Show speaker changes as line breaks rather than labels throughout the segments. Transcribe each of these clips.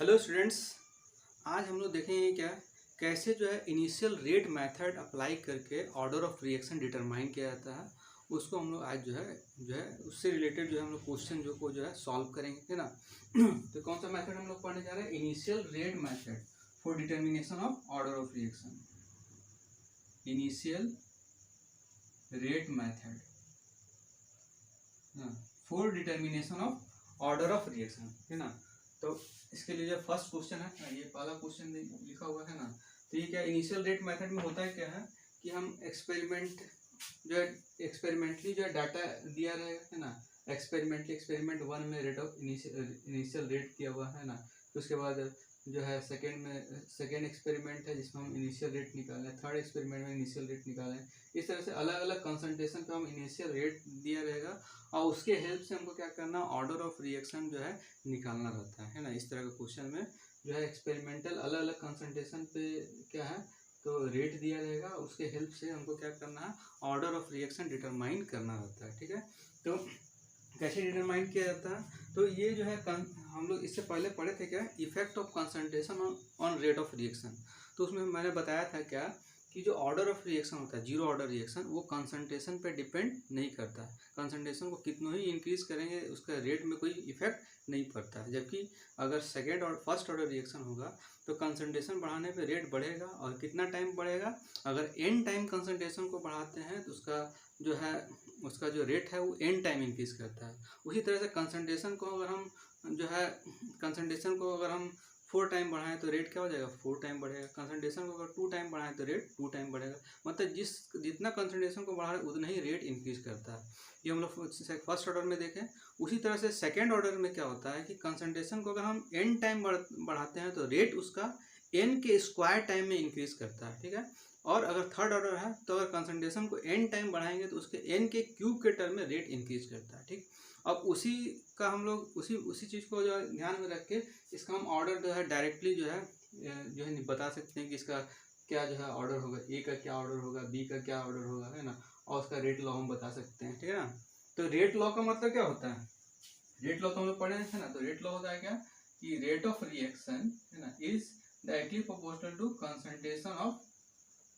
Hello students. आज हम लोग देखेंगे कैसे जो है इनिशियल रेट मेथड अप्लाई करके ऑर्डर ऑफ रिएक्शन डिटरमाइन किया जाता है। उसको हम लोग आज जो है उससे रिलेटेड जो है हम लोग क्वेश्चन जो है सॉल्व करेंगे, है ना। तो कौन सा मेथड हम लोग पढ़ने जा रहे हैं? Initial rate method for determination of order of reaction. Initial rate method for determination of order of reaction, है ना। तो इसके लिए जो फर्स्ट क्वेश्चन है, ये पहला क्वेश्चन लिखा हुआ है ना। तो ये क्या इनिशियल रेट मेथड में होता है, क्या है कि हम एक्सपेरिमेंटली जो है डाटा दिया रहेगा, है ना। एक्सपेरिमेंट 1 में रेट ऑफ इनिशियल रेट दिया हुआ है ना। तो उसके बाद जो है सेकेंड एक्सपेरिमेंट है जिसमें हम इनिशियल रेट निकालें, थर्ड एक्सपेरिमेंट में इनिशियल रेट निकालें। इस तरह से अलग अलग कंसंट्रेशन पे हम इनिशियल रेट दिया रहेगा और उसके हेल्प से हमको क्या करना, ऑर्डर ऑफ रिएक्शन जो है निकालना रहता है ना। इस तरह के क्वेश्चन में जो है एक्सपेरिमेंटल अलग अलग कंसंट्रेशन पे क्या है तो रेट दिया रहेगा, उसके हेल्प से हमको क्या करना है, ऑर्डर ऑफ रिएक्शन डिटरमाइन करना रहता है। ठीक है, तो कैसे डिटरमाइन किया जाता है? तो ये जो है हम लोग इससे पहले पढ़े थे क्या, effect of concentration on rate of reaction. तो उसमें मैंने बताया था क्या कि जो ऑर्डर ऑफ रिएक्शन होता है, जीरो ऑर्डर रिएक्शन, वो कंसंट्रेशन पे डिपेंड नहीं करता है। कंसंट्रेशन को कितना ही इंक्रीज करेंगे उसका रेट में कोई इफेक्ट नहीं पड़ता है। जबकि अगर सेकेंड और फर्स्ट ऑर्डर रिएक्शन होगा तो कंसंट्रेशन बढ़ाने पे रेट बढ़ेगा। और कितना टाइम बढ़ेगा? अगर एन टाइम कंसंट्रेशन को बढ़ाते हैं तो उसका जो रेट है वो एन टाइम इंक्रीज करता है। उसी तरह से कंसंट्रेशन को अगर हम 4 टाइम बढ़ाएं तो रेट क्या हो जाएगा? 4 टाइम बढ़ेगा। कंसंट्रेशन को अगर 2 टाइम बढ़ाएं तो रेट 2 टाइम बढ़ेगा। मतलब जितना कंसंट्रेशन को बढ़ा रहे उतना ही रेट इंक्रीज करता है। ये हम लोग फर्स्ट ऑर्डर में देखें। उसी तरह से सेकेंड ऑर्डर में क्या होता है कि कंसंट्रेशन को अगर हम एन टाइम बढ़ाते हैं तो रेट उसका एन के स्क्वायर टाइम में इंक्रीज करता है। ठीक है, और अगर थर्ड ऑर्डर है तो अगर कंसंट्रेशन को एन टाइम बढ़ाएंगे तो उसके एन के क्यूब के टर्म में रेट इंक्रीज करता है। ठीक, अब उसी का हम लोग उसी चीज़ को जो है ध्यान में रख के इसका हम ऑर्डर जो है डायरेक्टली जो है बता सकते हैं कि इसका क्या जो है ऑर्डर होगा, ए का क्या ऑर्डर होगा, बी का क्या ऑर्डर होगा, है ना। और उसका रेट लॉ हम बता सकते हैं। ठीक है ना। तो रेट लॉ का मतलब क्या होता है? रेट लॉ तो हम लोग पढ़े हैं ना। तो रेट लॉ होता है क्या कि रेट ऑफ रिएक्शन, है ना, is directly proportional to concentration of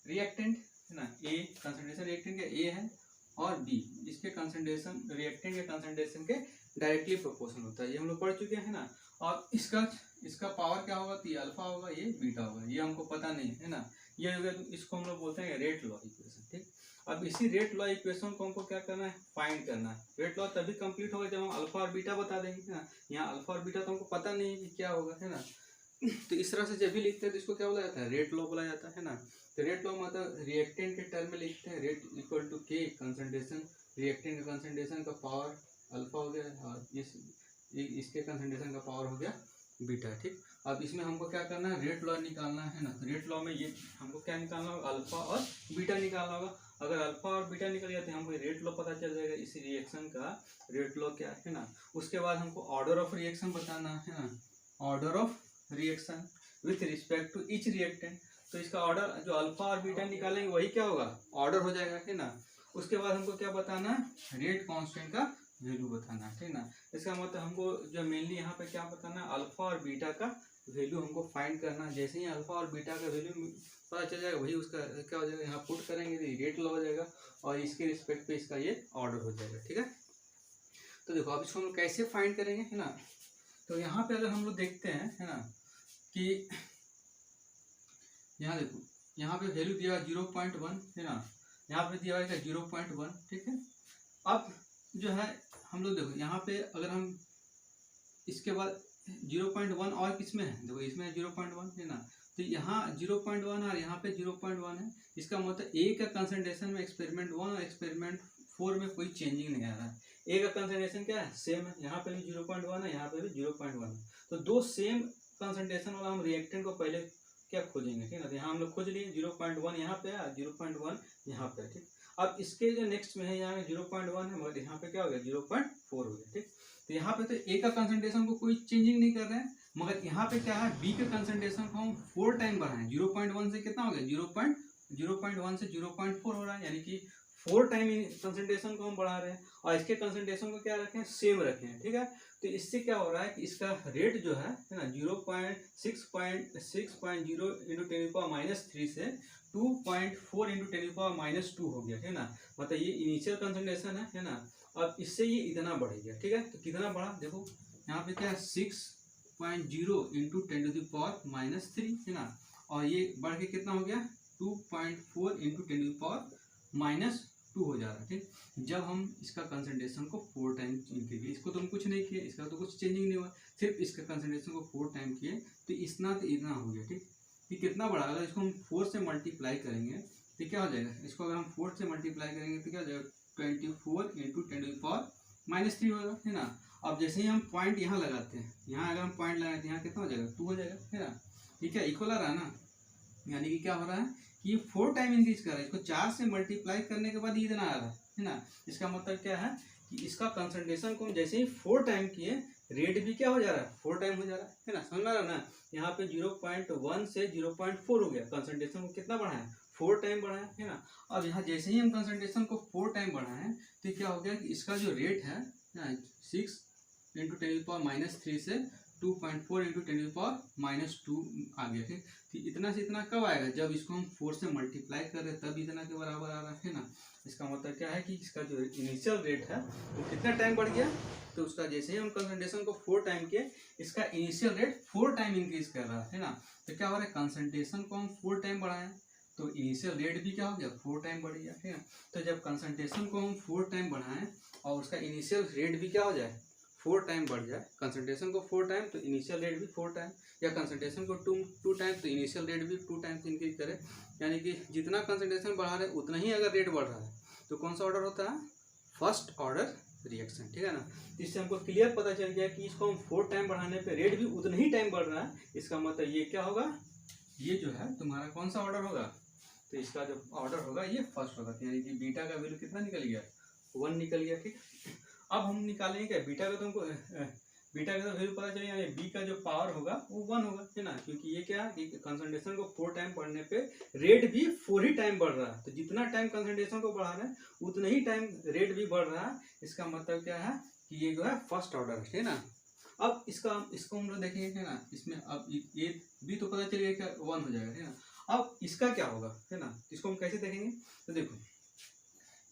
reactant, है ना। ए कंसंट्रेशन रिएक्टेंट का ए है और बी इसके कंसंट्रेशन रिएक्टेंट के कंसंट्रेशन के डायरेक्टली प्रोपोर्शनल होता है। ये हम लोग पढ़ चुके हैं ना। और इसका पावर क्या होगा? तो ये अल्फा होगा, ये बीटा होगा, ये हमको पता नहीं है ना। ये हो गया, इसको हम लोग बोलते हैं रेट लॉ इक्वेशन। ठीक, अब इसी रेट लॉ इक्वेशन को हमको क्या करना है? फाइंड करना है। रेट लॉ तभी कंप्लीट होगा जब हम अल्फा और बीटा बता देंगे, है ना। यहाँ अल्फा और बीटा तो हमको पता नहीं है कि क्या होगा, है ना। तो इस तरह से जब भी लिखते हैं तो इसको क्या बोला जाता है? रेट लॉ बोला जाता है ना। तो रेट लॉ मतलब रिएक्टेंट के टर्म में लिखते हैं, रेट इक्वल टू के कंसंट्रेशन, रिएक्टेंट का कंसंट्रेशन का पावर अल्फा हो गया और इसके कंसंट्रेशन का पावर हो गया बीटा। ठीक, अब इसमें हमको क्या करना है? रेट लॉ निकालना है ना। तो रेट लॉ में ये हमको क्या निकालना होगा? अल्फा और बीटा निकालना होगा। अगर अल्फा और बीटा निकल गया तो हमको रेट लॉ पता चल जाएगा, इस रिएक्शन का रेट लॉ क्या है ना। उसके बाद हमको ऑर्डर ऑफ रिएक्शन बताना है ना, order of reaction with respect to each reactant. तो इसका ऑर्डर जो अल्फा और बीटा निकालेंगे वही क्या होगा? ऑर्डर हो जाएगा, है ना। उसके बाद हमको क्या बताना है? रेट कांस्टेंट का वैल्यू बताना है, ठीक ना। इसका मतलब हमको जो मेनली यहाँ पे क्या बताना है? अल्फा और बीटा का वैल्यू हमको फाइंड करना है। जैसे ही अल्फा और बीटा का वैल्यू पता चल जाएगा वही उसका क्या हो जाएगा, यहाँ पुट करेंगे तो रेट लॉ हो जाएगा और इसके रिस्पेक्ट पे इसका ये ऑर्डर हो जाएगा। ठीक है, तो देखो अब इसको हम कैसे फाइंड करेंगे, है ना। तो यहाँ पे अगर हम लोग देखते हैं, है ना, कि यहाँ देखो यहाँ पे वैल्यू दिया 0.1, है ना। यहाँ पे दिया है 0.1। ठीक है, अब जो है हम लोग देखो यहाँ पे अगर हम इसके बाद 0.1 और किसमें है? देखो इसमें 0.1, है ना। तो यहाँ 0.1 और यहाँ पे 0.1 है। इसका मतलब ए का कंसंट्रेशन में एक्सपेरिमेंट 1 और एक्सपेरिमेंट 4 में कोई चेंजिंग नहीं आ रहा है। ए का कंसंट्रेशन क्या है? सेम है। यहाँ पे भी 0.1 है, यहाँ पे भी 0.1 है। तो दो सेम कंसंट्रेशन वाला हम रिएक्टेंट को पहले क्या खोजेंगे, ठीक है ना। तो यहाँ हम लोग खोज लिए 0.1 यहाँ पे है, 0.1 यहाँ पे। ठीक, अब इसके जो नेक्स्ट में है यहाँ में 0.1 है, मगर यहाँ पे क्या हो गया? 0.4 हो गया। ठीक, तो यहाँ पे तो ए का कंसंट्रेशन को कोई चेंजिंग नहीं कर रहे हैं, मगर यहाँ पे क्या है? बी के कंसंट्रेशन को हम 4 टाइम बढ़ाएं। 0.1 से कितना हो गया? 0.1 से 0.4 हो रहा है, यानी कि 4 टाइम कंसंट्रेशन को हम बढ़ा रहे हैं और इसके कंसंट्रेशन को क्या रखें, सेम रखें, ठीक है। तो इससे क्या हो रहा है कि इसका रेट जो है ना 0.6.0 इंटू 10⁻³ से 2.4 इंटू 10⁻² हो गया, है ना। मतलब ये इनिशियल कंसंट्रेशन है ना। अब इससे ये इतना बढ़ गया, ठीक है। तो कितना बढ़ा देखो, यहाँ पे क्या है 6.0 इंटू 10⁻³ है ना, और ये बढ़ के कितना हो गया 2.4 इंटू 10⁻² हो जा रहा है, ठीक। जब हम इसका कंसंट्रेशन को 4 टाइम किए, इसको तो हम कुछ नहीं किए, इसका तो कुछ चेंजिंग नहीं हुआ, सिर्फ इसका कंसंट्रेशन को 4 टाइम किए तो इतना हो गया, ठीक। ये कितना बड़ा, अगर इसको हम 4 से मल्टीप्लाई करेंगे तो क्या हो जाएगा, इसको अगर हम 4 से मल्टीप्लाई करेंगे तो क्या हो जाएगा 24 इंटू 10⁻³ होगा, है ना। अब जैसे ही हम पॉइंट यहाँ लगाते हैं, यहाँ अगर हम पॉइंट लगाते हैं यहाँ कितना हो जाएगा 2 हो जाएगा, है ना। ठीक है, इक्वल आ रहा है ना, यानी कि क्या हो रहा है कि ये 4 टाइम इंक्रीज कर रहा है, इसको 4 से मल्टीप्लाई करने के बाद ये इतना आ रहा है ना। इसका मतलब क्या है कि इसका कंसंट्रेशन को जैसे ही 4 टाइम किए, रेट भी क्या हो जा रहा है 4 टाइम हो जा रहा है ना। समझ रहा है ना, यहाँ पे 0.1 से 0.4 हो गया, कंसंट्रेशन को कितना बढ़ा है 4 टाइम बढ़ा है ना। अब यहाँ जैसे ही हम कंसंट्रेशन को 4 टाइम बढ़ाए तो क्या हो गया कि इसका जो रेट है 6 इंटू 10⁻³ से 2.4 इंटू 10⁻² आ गया, ठीक। तो इतना से इतना कब आएगा, जब इसको हम 4 से मल्टीप्लाई कर रहे हैं तब इतना के बराबर आ रहा है ना। इसका मतलब क्या है कि इसका जो इनिशियल रेट है वो कितना टाइम बढ़ गया, तो उसका जैसे ही हम कंसंट्रेशन को 4 टाइम किए, इसका इनिशियल रेट 4 टाइम इंक्रीज कर रहा है ना। तो क्या हो रहा है, कंसंट्रेशन को हम 4 टाइम बढ़ाएं तो इनिशियल रेट भी क्या हो गया 4 टाइम बढ़ गया, ठीक है। तो जब कंसंट्रेशन को हम 4 टाइम बढ़ाएं और उसका इनिशियल रेट भी क्या हो जाए 4 टाइम बढ़ जाए, कंसंट्रेशन को 4 टाइम तो इनिशियल रेट भी 4 टाइम, या कंसंट्रेशन को 2 टाइम तो इनिशियल रेट भी 2 टाइम इंक्रीज करे, यानी कि जितना कंसंट्रेशन बढ़ा रहे उतना ही अगर रेट बढ़ रहा है तो कौन सा ऑर्डर होता है, फर्स्ट ऑर्डर रिएक्शन, ठीक है ना। इससे हमको क्लियर पता चल गया कि इसको हम 4 टाइम बढ़ाने पे रेट भी उतना ही टाइम बढ़ रहा है। इसका मतलब ये क्या होगा, ये जो है तुम्हारा कौन सा ऑर्डर होगा, तो इसका जो ऑर्डर होगा ये फर्स्ट होगा, यानी कि बीटा का वैल्यू कितना निकल गया 1 निकल गया, ठीक। अब हम निकालेंगे क्या, बीटा का तो हमको बीटा का तो वैल्यू पता चलेगा, यानी बी का जो पावर होगा वो 1 होगा, है ना। क्योंकि ये क्या है कि कंसंट्रेशन को 4 टाइम बढ़ने पे रेट भी 4 ही टाइम बढ़ रहा है, तो जितना टाइम कंसंट्रेशन को बढ़ा रहे हैं उतना ही टाइम रेट भी बढ़ रहा है। इसका मतलब क्या है कि ये जो है फर्स्ट ऑर्डर है ना। अब इसको हम लोग देखेंगे, है ना। इसमें अब ये भी तो पता चलेगा क्या 1 हो जाएगा, है ना। अब इसका क्या होगा, है ना, इसको हम कैसे देखेंगे, तो देखो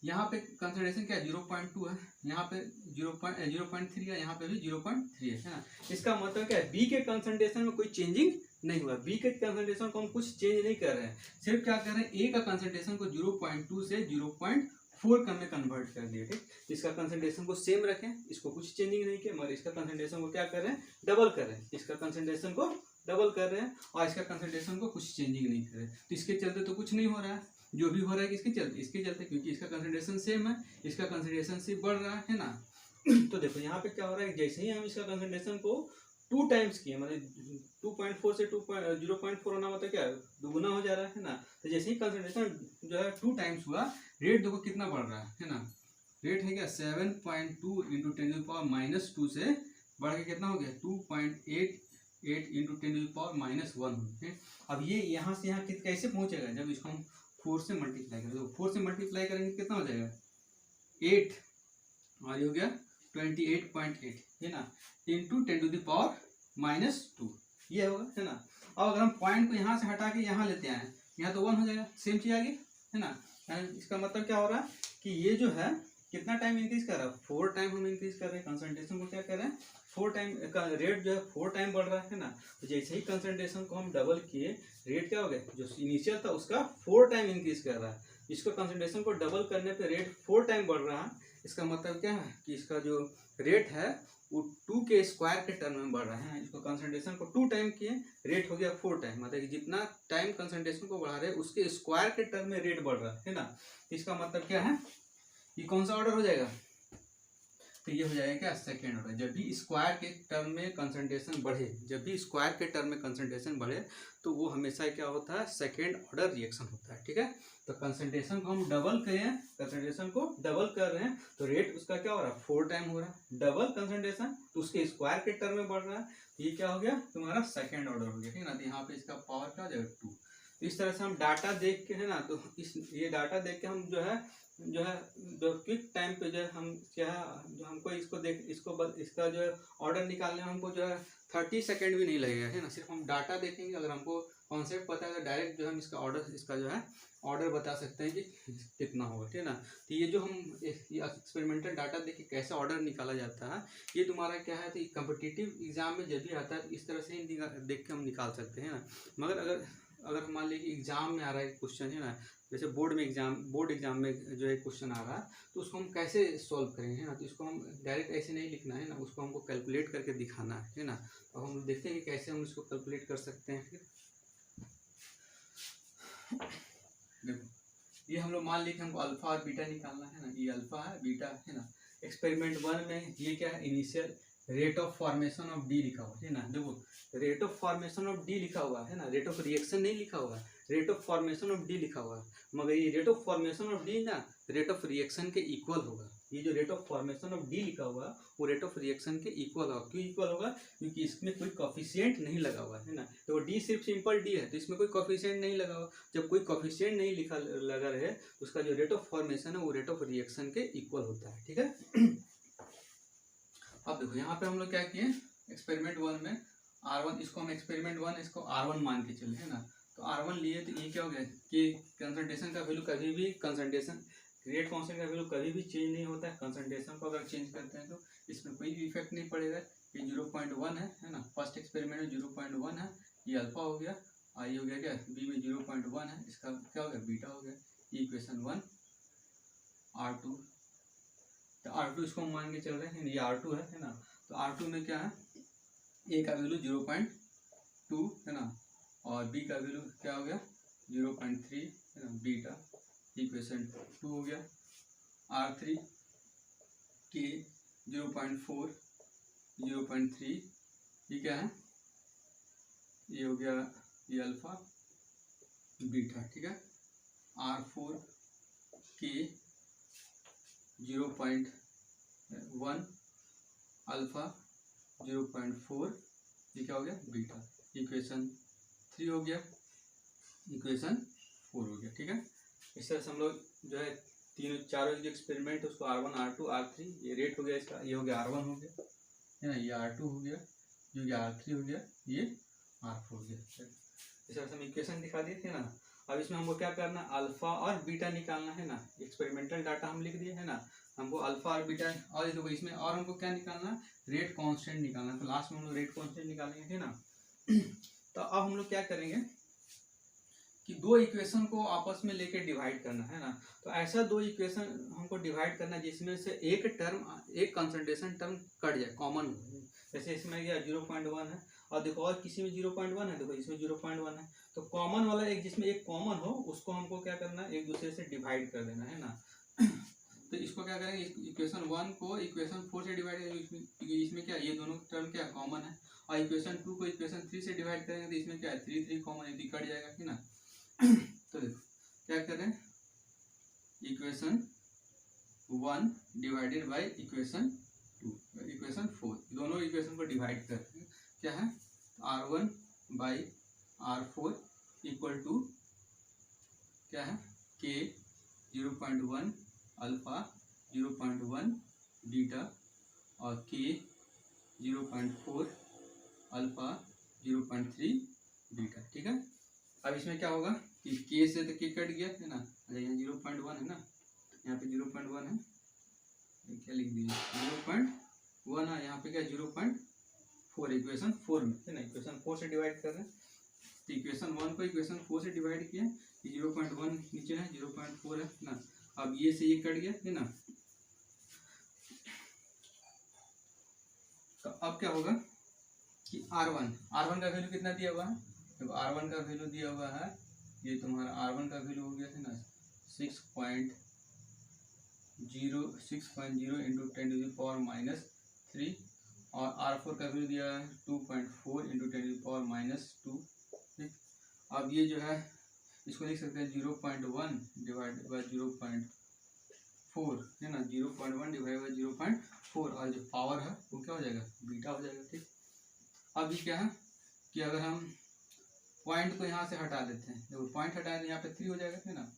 यहाँ पे कंसंट्रेशन क्या 0.2 है, यहाँ पे 0.3 है, यहाँ पे भी 0.3 है ना। इसका मतलब क्या है, बी के कंसंट्रेशन में कोई चेंजिंग नहीं हुआ, बी के कंसंट्रेशन को हम कुछ चेंज नहीं कर रहे हैं, सिर्फ क्या कर रहे हैं ए का कंसंट्रेशन को 0.2 से 0.4 में कन्वर्ट कर दिया, ठीक। इसका कंसंट्रेशन को सेम रखें, इसको कुछ चेंजिंग नहीं किया, मगर इसका कंसंट्रेशन को क्या कर रहे हैं डबल कर रहे हैं, इसका कंसंट्रेशन को डबल कर रहे हैं और इसका कंसंट्रेशन को कुछ चेंजिंग नहीं कर रहे, तो इसके चलते तो कुछ नहीं हो रहा है। जो भी हो रहा है किसके चलते, इसके चलते, क्योंकि इसका कंसंट्रेशन सेम है, इसका कंसंट्रेशन सिर्फ बढ़ रहा है ना। तो देखो यहाँ पे क्या हो रहा है, जैसे ही हम इसका कंसंट्रेशन को 2 टाइम्स किए, मतलब 2.4 से 0.4 होना मतलब क्या है दुगुना हो जा रहा है ना। तो जैसे ही कंसंट्रेशन जो है 2 टाइम्स हुआ, रेट देखो कितना बढ़ रहा है ना। रेट है क्या 7.2 इंटू 10⁻² से बढ़ के कितना हो गया 2.88 इंटू 10⁻⁻1। अब ये यहाँ से यहाँ कैसे पहुँचेगा, जब इसको हम 4 से मल्टीप्लाई करेंगे, तो 4 से मल्टीप्लाई करेंगे कितना हो जाएगा 8 और ये हो गया 28.8, है ना, इंटू 10⁻², ये होगा, है ना। अब अगर हम पॉइंट को यहाँ से हटा के यहाँ लेते हैं, यहाँ तो 1 हो जाएगा, सेम चीज आ गई, है ना। इसका मतलब क्या हो रहा है कि ये जो है कितना टाइम इंक्रीज कर रहा है 4 टाइम हम इंक्रीज कर रहे हैं, कंसंट्रेशन को क्या कर रहे हैं 4 टाइम का रेट जो है 4 टाइम बढ़ रहा है ना। तो जैसे ही कंसंट्रेशन को हम डबल किए, रेट क्या हो गया, जो इनिशियल था उसका 4 टाइम इंक्रीज कर रहा है, इसको कंसंट्रेशन को डबल करने पे रेट 4 टाइम बढ़ रहा है। इसका मतलब क्या है कि इसका जो रेट है वो 2 के स्क्वायर के टर्म में बढ़ रहा है, इसको कंसंट्रेशन को 2 टाइम किए, रेट हो गया 4 टाइम, मतलब कि जितना टाइम कंसंट्रेशन को बढ़ा रहे हैं उसके स्क्वायर के टर्म में रेट बढ़ रहा है ना। इसका मतलब क्या है, ये कौन सा ऑर्डर हो जाएगा, तो ये हो जाएगा क्या सेकेंड ऑर्डर। जब भी स्क्वायर के टर्म में कंसंट्रेशन बढ़े, जब भी स्क्वायर के टर्म में कंसंट्रेशन बढ़े तो वो हमेशा क्या होता है सेकेंड ऑर्डर रिएक्शन होता है, ठीक है। तो कंसंट्रेशन को हम डबल करें, कंसंट्रेशन को डबल कर रहे हैं तो रेट उसका क्या हो रहा है 4 टाइम हो रहा है, डबल कंसंट्रेशन तो उसके स्क्वायर के टर्म में बढ़ रहा है, तो ये क्या हो गया तुम्हारा सेकेंड ऑर्डर हो गया, ठीक है ना। तो यहाँ पे इसका पावर क्या हो जाएगा 2। तो इस तरह से हम डाटा देख के, है ना, तो ये डाटा देख के हम जो है जो है जो क्विक टाइम पे जो है हम क्या है जो हमको इसका जो है ऑर्डर निकालने में हमको जो है 30 सेकेंड भी नहीं लगेगा, है ना। सिर्फ हम डाटा देखेंगे, अगर हमको कॉन्सेप्ट पता है तो डायरेक्ट जो हम इसका जो है ऑर्डर बता सकते हैं कि कितना होगा, ठीक है ना। तो ये जो हम एक्सपेरिमेंटल डाटा देख के कैसे ऑर्डर निकाला जाता है, ये तुम्हारा क्या है, तो कम्पिटिटिव एग्जाम में जब भी आता है इस तरह से ही देख के हम निकाल सकते हैं ना। मगर अगर मान लीजिए एग्जाम में आ रहा है क्वेश्चन, है ना, जैसे बोर्ड एग्जाम में जो है क्वेश्चन आ रहा है, तो उसको हम कैसे सॉल्व करेंगे, है ना। तो इसको हम डायरेक्ट ऐसे नहीं लिखना है ना, उसको हमको कैलकुलेट करके दिखाना है ना। तो हम देखते हैं कि कैसे हम इसको कैलकुलेट कर सकते हैं। फिर देखो, ये हम लोग मान लें हमको अल्फा और बीटा निकालना है ना, ये अल्फा है बीटा है ना। एक्सपेरिमेंट 1 में ये क्या है, initial rate of formation of D लिखा हुआ है ना। देखो, rate of formation of D लिखा हुआ है ना, रेट ऑफ रिएक्शन नहीं लिखा हुआ है, rate of formation of D लिखा हुआ है। मगर ये rate of formation of D ना रेट ऑफ रिएक्शन के इक्वल होगा। ये जो rate of formation of D लिखा हुआ है वो रेट ऑफ रिएक्शन के इक्वल होगा। क्यों इक्वल होगा, क्योंकि इसमें कोई कोफिशिएंट नहीं लगा हुआ है ना। तो डी सिर्फ सिंपल डी है, तो इसमें कोई कोफिशिएंट नहीं लगा हुआ। जब कोई कोफिशिएंट नहीं लगा रहे, तो उसका जो रेट ऑफ फॉर्मेशन है वो रेट ऑफ रिएक्शन के इक्वल होता है, ठीक है। अब देखो यहाँ पे हम लोग क्या किए, एक्सपेरिमेंट 1 में R1, इसको हम एक्सपेरिमेंट 1 इसको R1 मान के चले, है ना। तो R1 लिए, तो ये क्या हो गया कि कंसंट्रेशन का वैल्यू कभी भी रेट कांस्टेंट का वैल्यू कभी भी चेंज नहीं होता है। कंसंट्रेशन को अगर चेंज करते हैं तो इसमें कोई भी इफेक्ट नहीं पड़ेगा। ये 0.1 है ना, फर्स्ट एक्सपेरिमेंट में 0.1 है, ये अल्फा हो गया, और ये हो गया क्या, बी में 0.1 है, इसका क्या हो गया, बीटा हो गया। इक्वेशन 1 R2, तो R2 इसको हम मान के चल रहे हैं, ये R2 है ना। तो R2 में क्या है, ए का वैल्यू 0.2 है ना, और बी का वैल्यू क्या हो गया 0.3 है ना, बीटा इक्वेशन 2 हो गया। R3 के 0.4 0.3, ये क्या है, ये हो गया ये अल्फा बीटा, ठीक है। R4 के 0.1 अल्फा 0.4, ये क्या हो गया बीटा, इक्वेशन 3 हो गया, इक्वेशन 4 हो गया, ठीक है। इस तरह से हम लोग जो है चारों जो एक्सपेरिमेंट है उसको R1 R2 R3, ये रेट हो गया इसका, ये हो गया R1 हो गया है ना, ये R2 हो गया, जो ये R3 हो गया, ये R4 हो गया। इस तरह से हम इक्वेशन दिखा दिए थे ना। अब इसमें हमको क्या करना, अल्फा और बीटा निकालना है ना। एक्सपेरिमेंटल डाटा हम लिख दिए है ना, हमको अल्फा और बीटा, और देखो इसमें और हमको क्या निकालना, रेट कांस्टेंट निकालना। तो लास्ट में हम लोग रेट कांस्टेंट निकालेंगे, है ना। तो अब हम लोग क्या करेंगे कि दो इक्वेशन को आपस में लेके डिवाइड करना है ना। तो ऐसा दो इक्वेशन हमको डिवाइड करना जिसमें से एक कंसंट्रेशन टर्म कट जाए, कॉमन। जैसे इसमें यह 0.1 है, और देखो और किसी में 0.1 है, देखो इसमें 0.1 है। तो कॉमन वाला एक, जिसमें एक कॉमन हो, उसको हमको क्या करना है, एक दूसरे से डिवाइड कर देना है ना। तो इसको क्या करेंगे, इक्वेशन 1 को इक्वेशन 4 से डिवाइड करेंगे, इसमें क्या ये दोनों टर्म क्या कॉमन है। और इक्वेशन 2 को इक्वेशन 3 से डिवाइड करेंगे, तो इसमें क्या है 3 कॉमन है, कट जाएगा, है ना। तो देखो क्या करें, equation 1 divided by equation 2, equation 4, दोनों इक्वेशन को डिवाइड करते क्या है, R1 by R4 equal to क्या है, K 0.1 अल्फा 0.1 बीटा और K 0.4 अल्फा 0.3 बीटा, ठीक है। अब इसमें क्या होगा कि K से तो K कट गया है ना, यहाँ 0.1 है ना, यहाँ पे 0.1 है, क्या लिख दिया 0.1 है, यहाँ पे क्या 0.4, इक्वेशन 4 में है ना, इक्वेशन 4 से डिवाइड कर रहे हैं। तो इक्वेशन 1 को इक्वेशन 4 से डिवाइड किया, 0.1 नीचे है 0.4 है ना। अब ये से ये कट गया है ना। तो अब क्या होगा कि R1 का वैल्यू कितना दिया हुआ है, देखो R1 का वैल्यू दिया हुआ है, ये तुम्हारा R1 का वैल्यू हो गया है ना 6.0 इंटू 10⁻³ और R4 का वैल्यू दिया है 2.4 इंटू 10⁻²। अब ये जो है इसको लिख सकते हैं 0.1 डिवाइडेड बाय 0.4 है ना, 0.1 डिवाइड बाय 0.4, और जो पावर है वो क्या हो जाएगा, बीटा हो जाएगा, ठीक। अब ये क्या है कि अगर हम पॉइंट को यहाँ से हटा देते हैं, देखो पॉइंट हटाए तो यहाँ पे 3 हो जाएगा, है ना।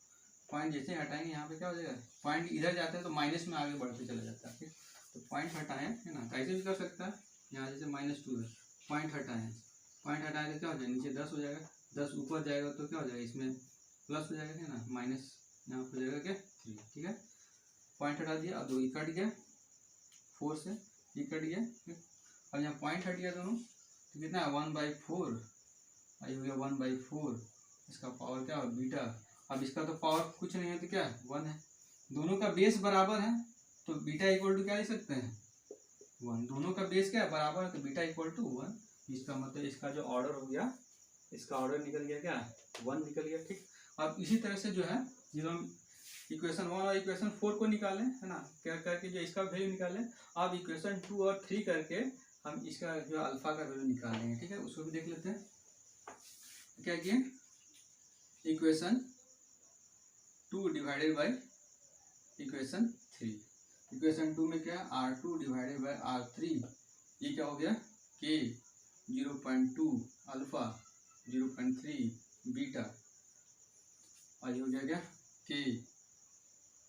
पॉइंट जैसे हटाएंगे यहाँ पे क्या हो जाएगा, पॉइंट इधर जाता है तो माइनस में आगे बढ़ते चला जाता है, ठीक। तो पॉइंट हटाएं, है ना, कैसे भी कर सकता है। यहाँ जैसे -2 है, पॉइंट हटाएं, पॉइंट हटाए तो क्या हो जाएगा, नीचे 10 हो जाएगा, 10 ऊपर जाएगा तो क्या हो जाएगा, इसमें प्लस हो जाएगा, है ना, माइनस यहाँ हो जाएगा क्या 3, ठीक है। पॉइंट हटा दिया और 2 कट गया, 4 से ये कट गया, ठीक। अब यहाँ पॉइंट हट गया दोनों तो कितना है 1/4, आई हो गया 1/4, इसका पावर क्या हो बीटा। अब इसका तो पावर कुछ नहीं है तो क्या 1 है, दोनों का बेस बराबर है तो बीटा इक्वल टू क्या लिख सकते हैं 1, दोनों का बेस क्या है बराबर है तो बीटा इक्वल टू 1। इसका मतलब इसका जो ऑर्डर हो गया, इसका ऑर्डर निकल गया क्या 1 निकल गया, ठीक। अब इसी तरह से जो है जब हम इक्वेशन 1 और इक्वेशन 4 को निकालें, है ना, क्या करके जो इसका वैल्यू निकालें, अब इक्वेशन 2 और 3 करके हम इसका जो अल्फा का वैल्यू निकाल लेंगे, ठीक है। उसको भी देख लेते हैं। क्या किए, equation 2 divided by equation 3, equation 2 में क्या है R2 डिवाइडेड बाई R3, ये क्या हो गया K 0.2 अल्फा 0.3 बीटा, और ये हो गया क्या K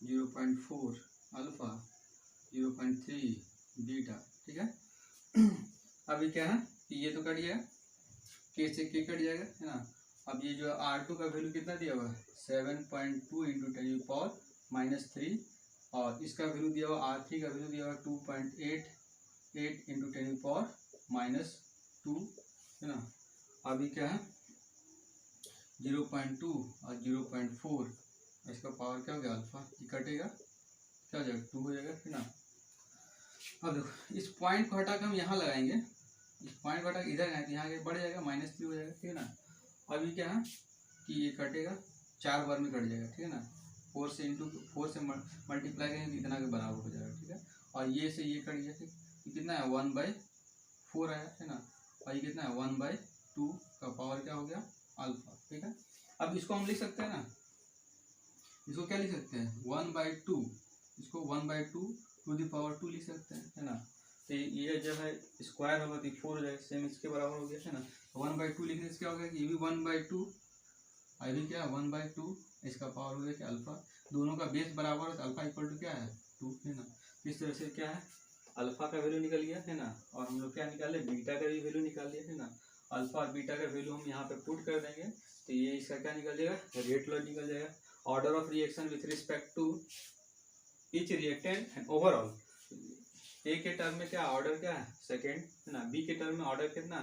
0.4 अल्फा 0.3 बीटा, ठीक है। अभी क्या है कि ये तो कट गया, K से K कट जाएगा, है ना। अब ये जो R2 का वैल्यू कितना दिया हुआ है 7.2 इंटू 10⁻³ और इसका वैल्यू दिया हुआ R3 का वैल्यू दिया हुआ 2.88 इंटू 10⁻², है ना। अभी क्या है 0.2 और 0.4, इसका पावर क्या हो गया अल्फा, ये कटेगा क्या हो जाएगा 2 हो जाएगा, है ना। अब देखो इस पॉइंट को हटा कर हम यहाँ लगाएंगे, इस पॉइंट को हटा के इधर आएंगे, यहाँ बढ़ जाएगा -3 हो जाएगा, ठीक है ना। अभी क्या है कि ये कटेगा 4 बार में कट जाएगा, ठीक है ना। 4 से मल्टीप्लाई करेंगे तो इतना के बराबर हो जाएगा, ठीक है। और ये से ये कट गया, ठीक। ये कितना है 1/4 आया, है ना। और ये कितना है 1/2 का पावर क्या हो गया अल्फा, ठीक है। अब इसको हम लिख सकते हैं ना, इसको क्या लिख सकते हैं 1/2, इसको 1/2 टू द पावर 2 लिख सकते हैं, है ना। तो ये जो है स्क्वायर होगा तो 4 हो जाएगा, सेम इसके बराबर हो गया, है ना। 1/2 लिखने से क्या हो गया कि ये भी 1/2, आई भी क्या 1/2, इसका पावर हो गया कि अल्फा, दोनों का बेस बराबर है तो अल्फा इक्वल टू क्या है 2, है ना। इस तरह से क्या है अल्फा का वैल्यू निकल गया, है ना। और हम लोग क्या निकाले बीटा का भी वैल्यू निकाल लिया, है ना। अल्फा और बीटा का वैल्यू हम यहाँ पे पुट कर देंगे तो ये इसका क्या निकल जाएगा रेट लॉ निकल जाएगा, order of reaction with respect to each reactant and overall. A के टर्म में क्या ऑर्डर क्या है सेकेंड, है ना। बी के टर्म में ऑर्डर कितना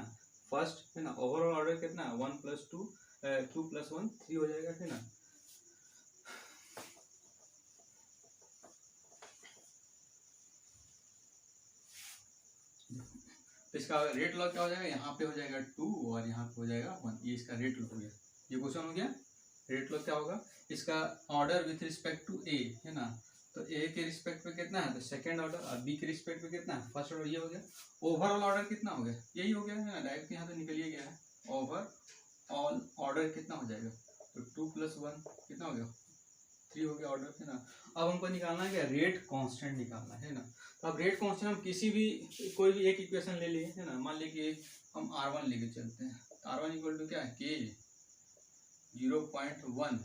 फर्स्ट, है ना। ओवरऑल ऑर्डर कितना 1 + 2 2 + 1 3 हो जाएगा, है ना। तो इसका रेट लॉ क्या हो जाएगा, यहाँ पे हो जाएगा 2 और यहाँ पे हो जाएगा 1, ये इसका रेट लॉ हो गया। ये क्वेश्चन हो गया रेट लॉ क्या होगा, इसका ऑर्डर विथ रिस्पेक्ट टू ए, है ना। तो ए के रिस्पेक्ट पे कितना है तो सेकंड ऑर्डर, और बी के रिस्पेक्ट पे कितना है फर्स्ट ऑर्डर, ये हो गया। ओवरऑल ऑर्डर कितना हो गया यही हो गया, है ना। डायरेक्ट यहाँ से निकल ही गया है, ओवरऑल ऑर्डर कितना हो जाएगा तो 2 + 1 कितना हो गया 3 हो गया ऑर्डर, है ना। अब हमको निकालना है क्या रेट कांस्टेंट निकालना है ना। तो अब रेट कांस्टेंट हम किसी भी कोई भी एक इक्वेशन ले लिए, है ना। मान लीजिए हम R1 लेके चलते हैं, R1 इक्वल टू क्या है K 0.1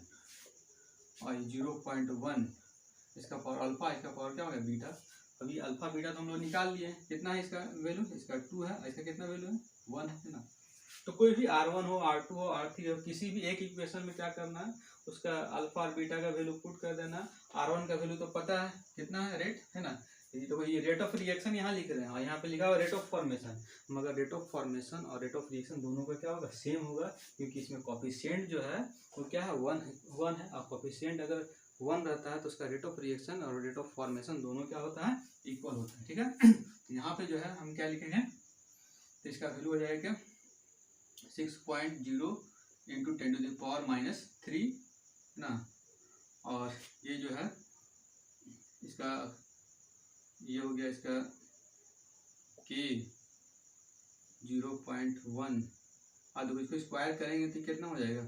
और 0.1, इसका पावर अल्फा, इसका पावर क्या हो गया बीटा। अभी अल्फा बीटा तो हम लोग निकाल लिए, कितना है इसका वैल्यू, इसका 2 है, इसका कितना वैल्यू है 1 है ना। तो कोई भी R1 हो R2 हो R3 हो, किसी भी एक इक्वेशन में क्या करना है उसका अल्फा और बीटा का वैल्यू पुट कर देना। R1 का वैल्यू तो पता है कितना है रेट, है ना। तो ये रेट ऑफ रिएक्शन यहाँ लिख रहे हैं और यहाँ पे लिखा हुआ रेट ऑफ फॉर्मेशन, मगर रेट ऑफ फॉर्मेशन और रेट ऑफ रिएक्शन दोनों का क्या होगा सेम होगा, क्योंकि इसमें कोफिशिएंट जो है वो क्या है 1 है। और कोफिशिएंट अगर 1 रहता है तो उसका रेट ऑफ रिएक्शन और रेट ऑफ फॉर्मेशन दोनों क्या होता है इक्वल होता है, ठीक है। तो यहाँ पे जो है हम क्या लिखेंगे तो इसका वैल्यू हो जाएगा 6.0 इंटू 10⁻³ ना। और ये जो है इसका ये हो गया इसका K 0.1, देखो इसको स्क्वायर करेंगे तो कितना हो जाएगा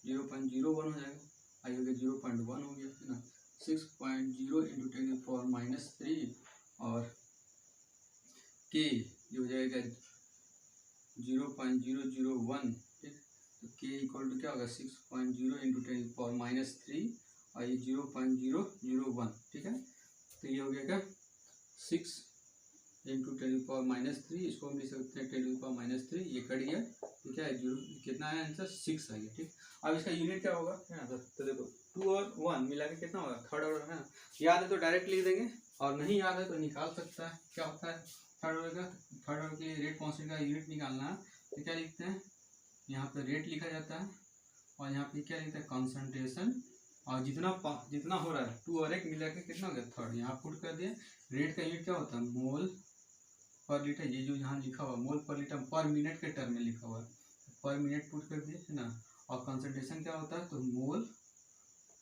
0.01 हो जाएगा, आई हो गया 0.1 हो गया, है ना। 6.0 इंटू 10⁻³ और K ये हो जाएगा 0.001, ठीक। तो K इक्वल टू क्या होगा 6.0 इंटू 10⁻³ और ये 0.001, ठीक है। तो ये हो गया क्या 6 इंटू 10⁻³ इसको हम लिख सकते हैं 10⁻³, ये कट गया तो क्या है 0, कितना आया आंसर 6 आ गया, ठीक। अब इसका यूनिट क्या होगा है ना, तो देखो 2 और 1 मिला के कितना होगा थर्ड ऑर्डर है ना। याद है तो डायरेक्ट लिख देंगे और नहीं याद है तो निकाल सकता है। क्या होता है थर्ड ऑर्डर का, थर्ड ऑर्डर के लिए रेट कांस्टेंट का यूनिट निकालना है तो क्या लिखते हैं, यहाँ पे रेट लिखा जाता है और यहाँ पे क्या लिखता है कंसंट्रेशन, और जितना हो रहा है 2 और 1 मिला के कितना हो गया थर्ड, यहाँ पुट कर दिए। रेट का यूनिट क्या होता है मोल पर लीटर, ये जो यहाँ लिखा हुआ मोल पर लीटर पर मिनट के टर्म में लिखा हुआ है, पर मिनट पुट कर दिए है ना। और कंसंट्रेशन क्या होता है तो मोल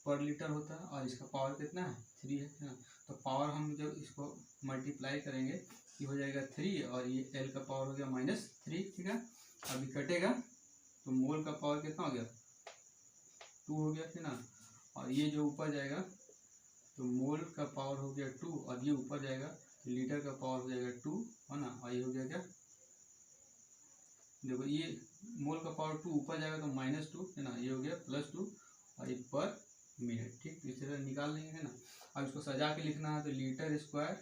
पर लीटर होता है और इसका पावर कितना है 3 है ना। तो पावर हम जब इसको मल्टीप्लाई करेंगे ये हो जाएगा 3 और ये एल का पावर हो गया -3, ठीक है। अभी कटेगा तो मोल का पावर कितना हो गया 2 हो गया है ना, और ये जो ऊपर जाएगा तो मोल का पावर हो गया 2 और ये ऊपर जाएगा तो लीटर का पावर हो जाएगा 2 है ना। और ये हो गया क्या, देखो ये मोल का पावर 2 ऊपर जाएगा तो -2 है ना, ये हो गया +2 और ये पर मिनट, ठीक। तो इस तरह निकाल लेंगे है ना। अब इसको सजा के लिखना है तो लीटर स्क्वायर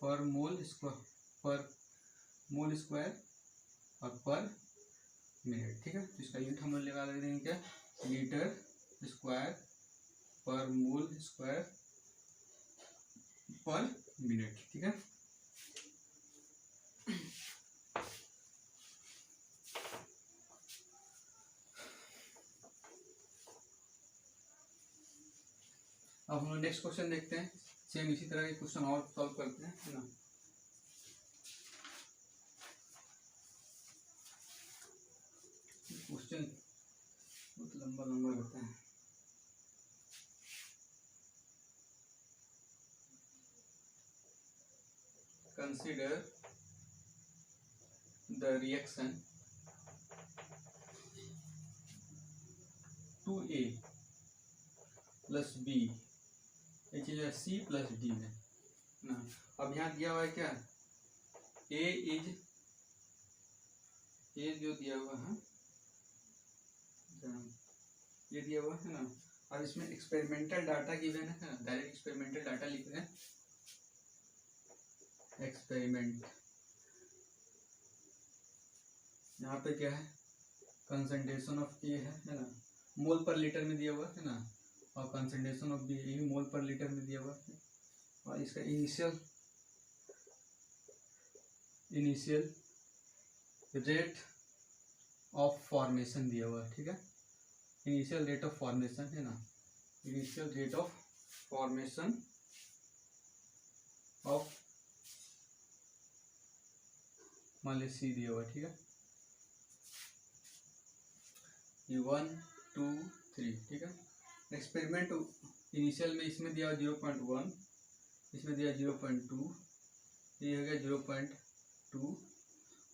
पर मोल स्क्वायर और पर मिनट, ठीक है। तो इसका यूनिट हम लोग लगा देंगे क्या लीटर स्क्वायर पर मोल स्क्वायर पर मिनट, ठीक है। अब हम लोग नेक्स्ट क्वेश्चन देखते हैं, सेम इसी तरह के क्वेश्चन और सॉल्व करते हैं है ना। क्वेश्चन बहुत लंबा रहता है। Consider the reaction 2A + B, ये चीज है C + D में ना। अब यहाँ दिया हुआ है क्या A जो दिया हुआ है ये दिया हुआ है ना। अब इसमें एक्सपेरिमेंटल डाटा गिवन है ना, डायरेक्ट एक्सपेरिमेंटल डाटा लिख रहे हैं। एक्सपेरिमेंट यहाँ पे क्या है कंसंट्रेशन ऑफ ए है ना, मोल पर लीटर में दिया हुआ है ना, और कंसंट्रेशन ऑफ बी ये मोल पर लीटर में दिया हुआ है। और इसका इनिशियल रेट ऑफ फॉर्मेशन दिया हुआ है, ठीक है। इनिशियल रेट ऑफ फॉर्मेशन है ना, initial rate of formation of मान लीजिए सी दिया हुआ, ठीक है। ये 1 2 3, ठीक है। एक्सपेरिमेंट इनिशियल में इसमें दिया 0.1, इसमें दिया 0.2, ये हो गया 0.2,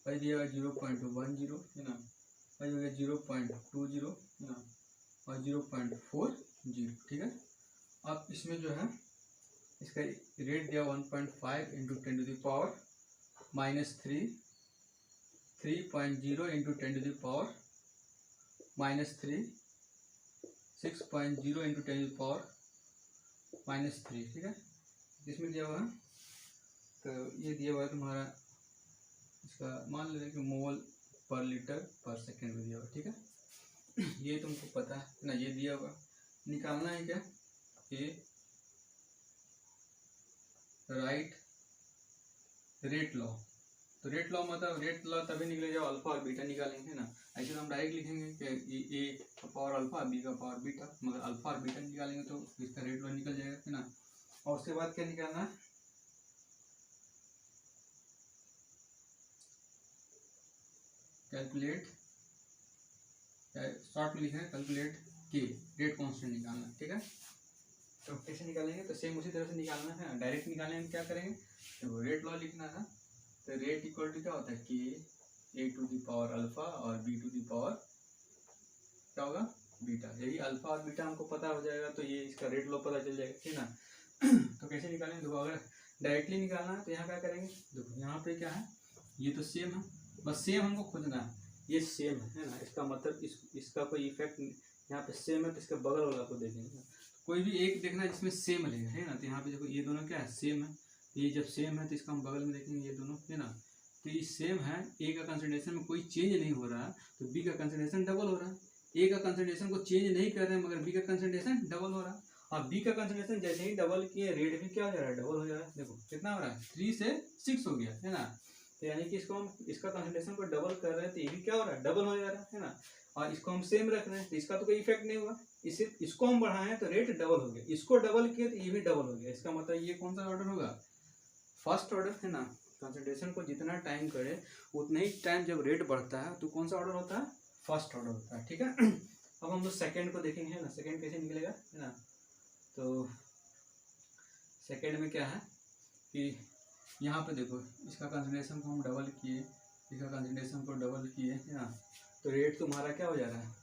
और दिया 0.10 है ना, और हो गया 0.20 है ना, और 0.40, ठीक है। अब इसमें जो है इसका रेट दिया 1.5 इंटू 10⁻³ -3, 3.0 इंटू 10⁻³ -3, 6.0 इंटू 10⁻³ -3, ठीक है। इसमें दिया हुआ है तो ये दिया हुआ है तुम्हारा, इसका मान लेते हैं कि मोल पर लीटर पर सेकेंड में दिया हुआ, ठीक है। ये तुमको पता है ना, ये दिया हुआ निकालना है क्या ये राइट रेट लॉ। तो रेट लॉ मतलब रेट लॉ तभी निकलेगा जब अल्फा और बीटा निकालेंगे ना। ऐसे तो हम डायरेक्ट लिखेंगे कि ए का पावर अल्फा बी का पावर बीटा, मगर अल्फा और बीटा निकालेंगे तो इसका रेट लॉ निकल जाएगा है ना। और उसके बाद क्या निकालना है कैलकुलेट, शॉर्ट में लिखे हैं कैलकुलेट के रेट कांस्टेंट निकालना, ठीक है। तो कैसे निकालेंगे तो सेम उसी तरह से निकालना है। डायरेक्ट निकालेंगे क्या करेंगे तो रेट लॉ लिखना है। तो रेट इक्वल टू क्या होता है के ए टू दी पावर अल्फा और बी टू दी पावर क्या होगा बीटा। यही अल्फा और बीटा हमको पता हो जाएगा तो ये इसका रेट लॉ पता चल जाएगा, ठीक ना। तो कैसे निकालेंगे देखो, अगर डायरेक्टली निकालना है तो यहाँ क्या करेंगे, देखो यहाँ पे क्या है ये तो सेम है, बस सेम हमको खोजना है। ये सेम है ना, इसका मतलब इसका कोई इफेक्ट यहाँ पे सेम है तो इसके बगल वाला को देखेंगे। कोई भी एक देखना है जिसमें सेम लगेगा, है ना। तो यहाँ पे देखो ये दोनों क्या है, सेम है। ये जब सेम है तो इसका हम बगल में देखेंगे, ये दोनों, है ना। तो ये सेम है, ए का कंसंट्रेशन में कोई चेंज नहीं हो रहा, तो बी का कंसंट्रेशन डबल हो रहा है। ए का कंसंट्रेशन को चेंज नहीं कर रहे हैं, मगर बी का कंसंट्रेशन डबल हो रहा है। अब बी का कंसंट्रेशन जैसे ही डबल किए, रेट भी क्या हो जा रहा है, डबल हो जा रहा है। देखो कितना हो रहा है, 3 से 6 हो गया, है ना। तो यानी कि इसको हम इसका कंसंट्रेशन को डबल कर रहे हैं, तो ये भी क्या हो रहा है, डबल हो जा रहा है ना। और इसको हम सेम रख रहे हैं, तो इसका तो कोई इफेक्ट नहीं हुआ। इसको हम बढ़ाएं तो रेट डबल हो गया, इसको डबल किए तो ये भी डबल हो गया। इसका मतलब ये कौन सा ऑर्डर होगा, फर्स्ट ऑर्डर, है ना। कंसंट्रेशन को जितना टाइम करे उतना ही टाइम जब रेट बढ़ता है तो कौन सा ऑर्डर होता है, फर्स्ट ऑर्डर होता है, ठीक है। अब हम लोग सेकेंड को देखेंगे, है ना। सेकेंड कैसे निकलेगा, है ना। तो सेकेंड में क्या है कि यहाँ पे देखो, इसका कंसंट्रेशन को हम डबल किए, इसका कंसंट्रेशन को डबल किए, है ना। तो रेट तुम्हारा क्या हो जा रहा है,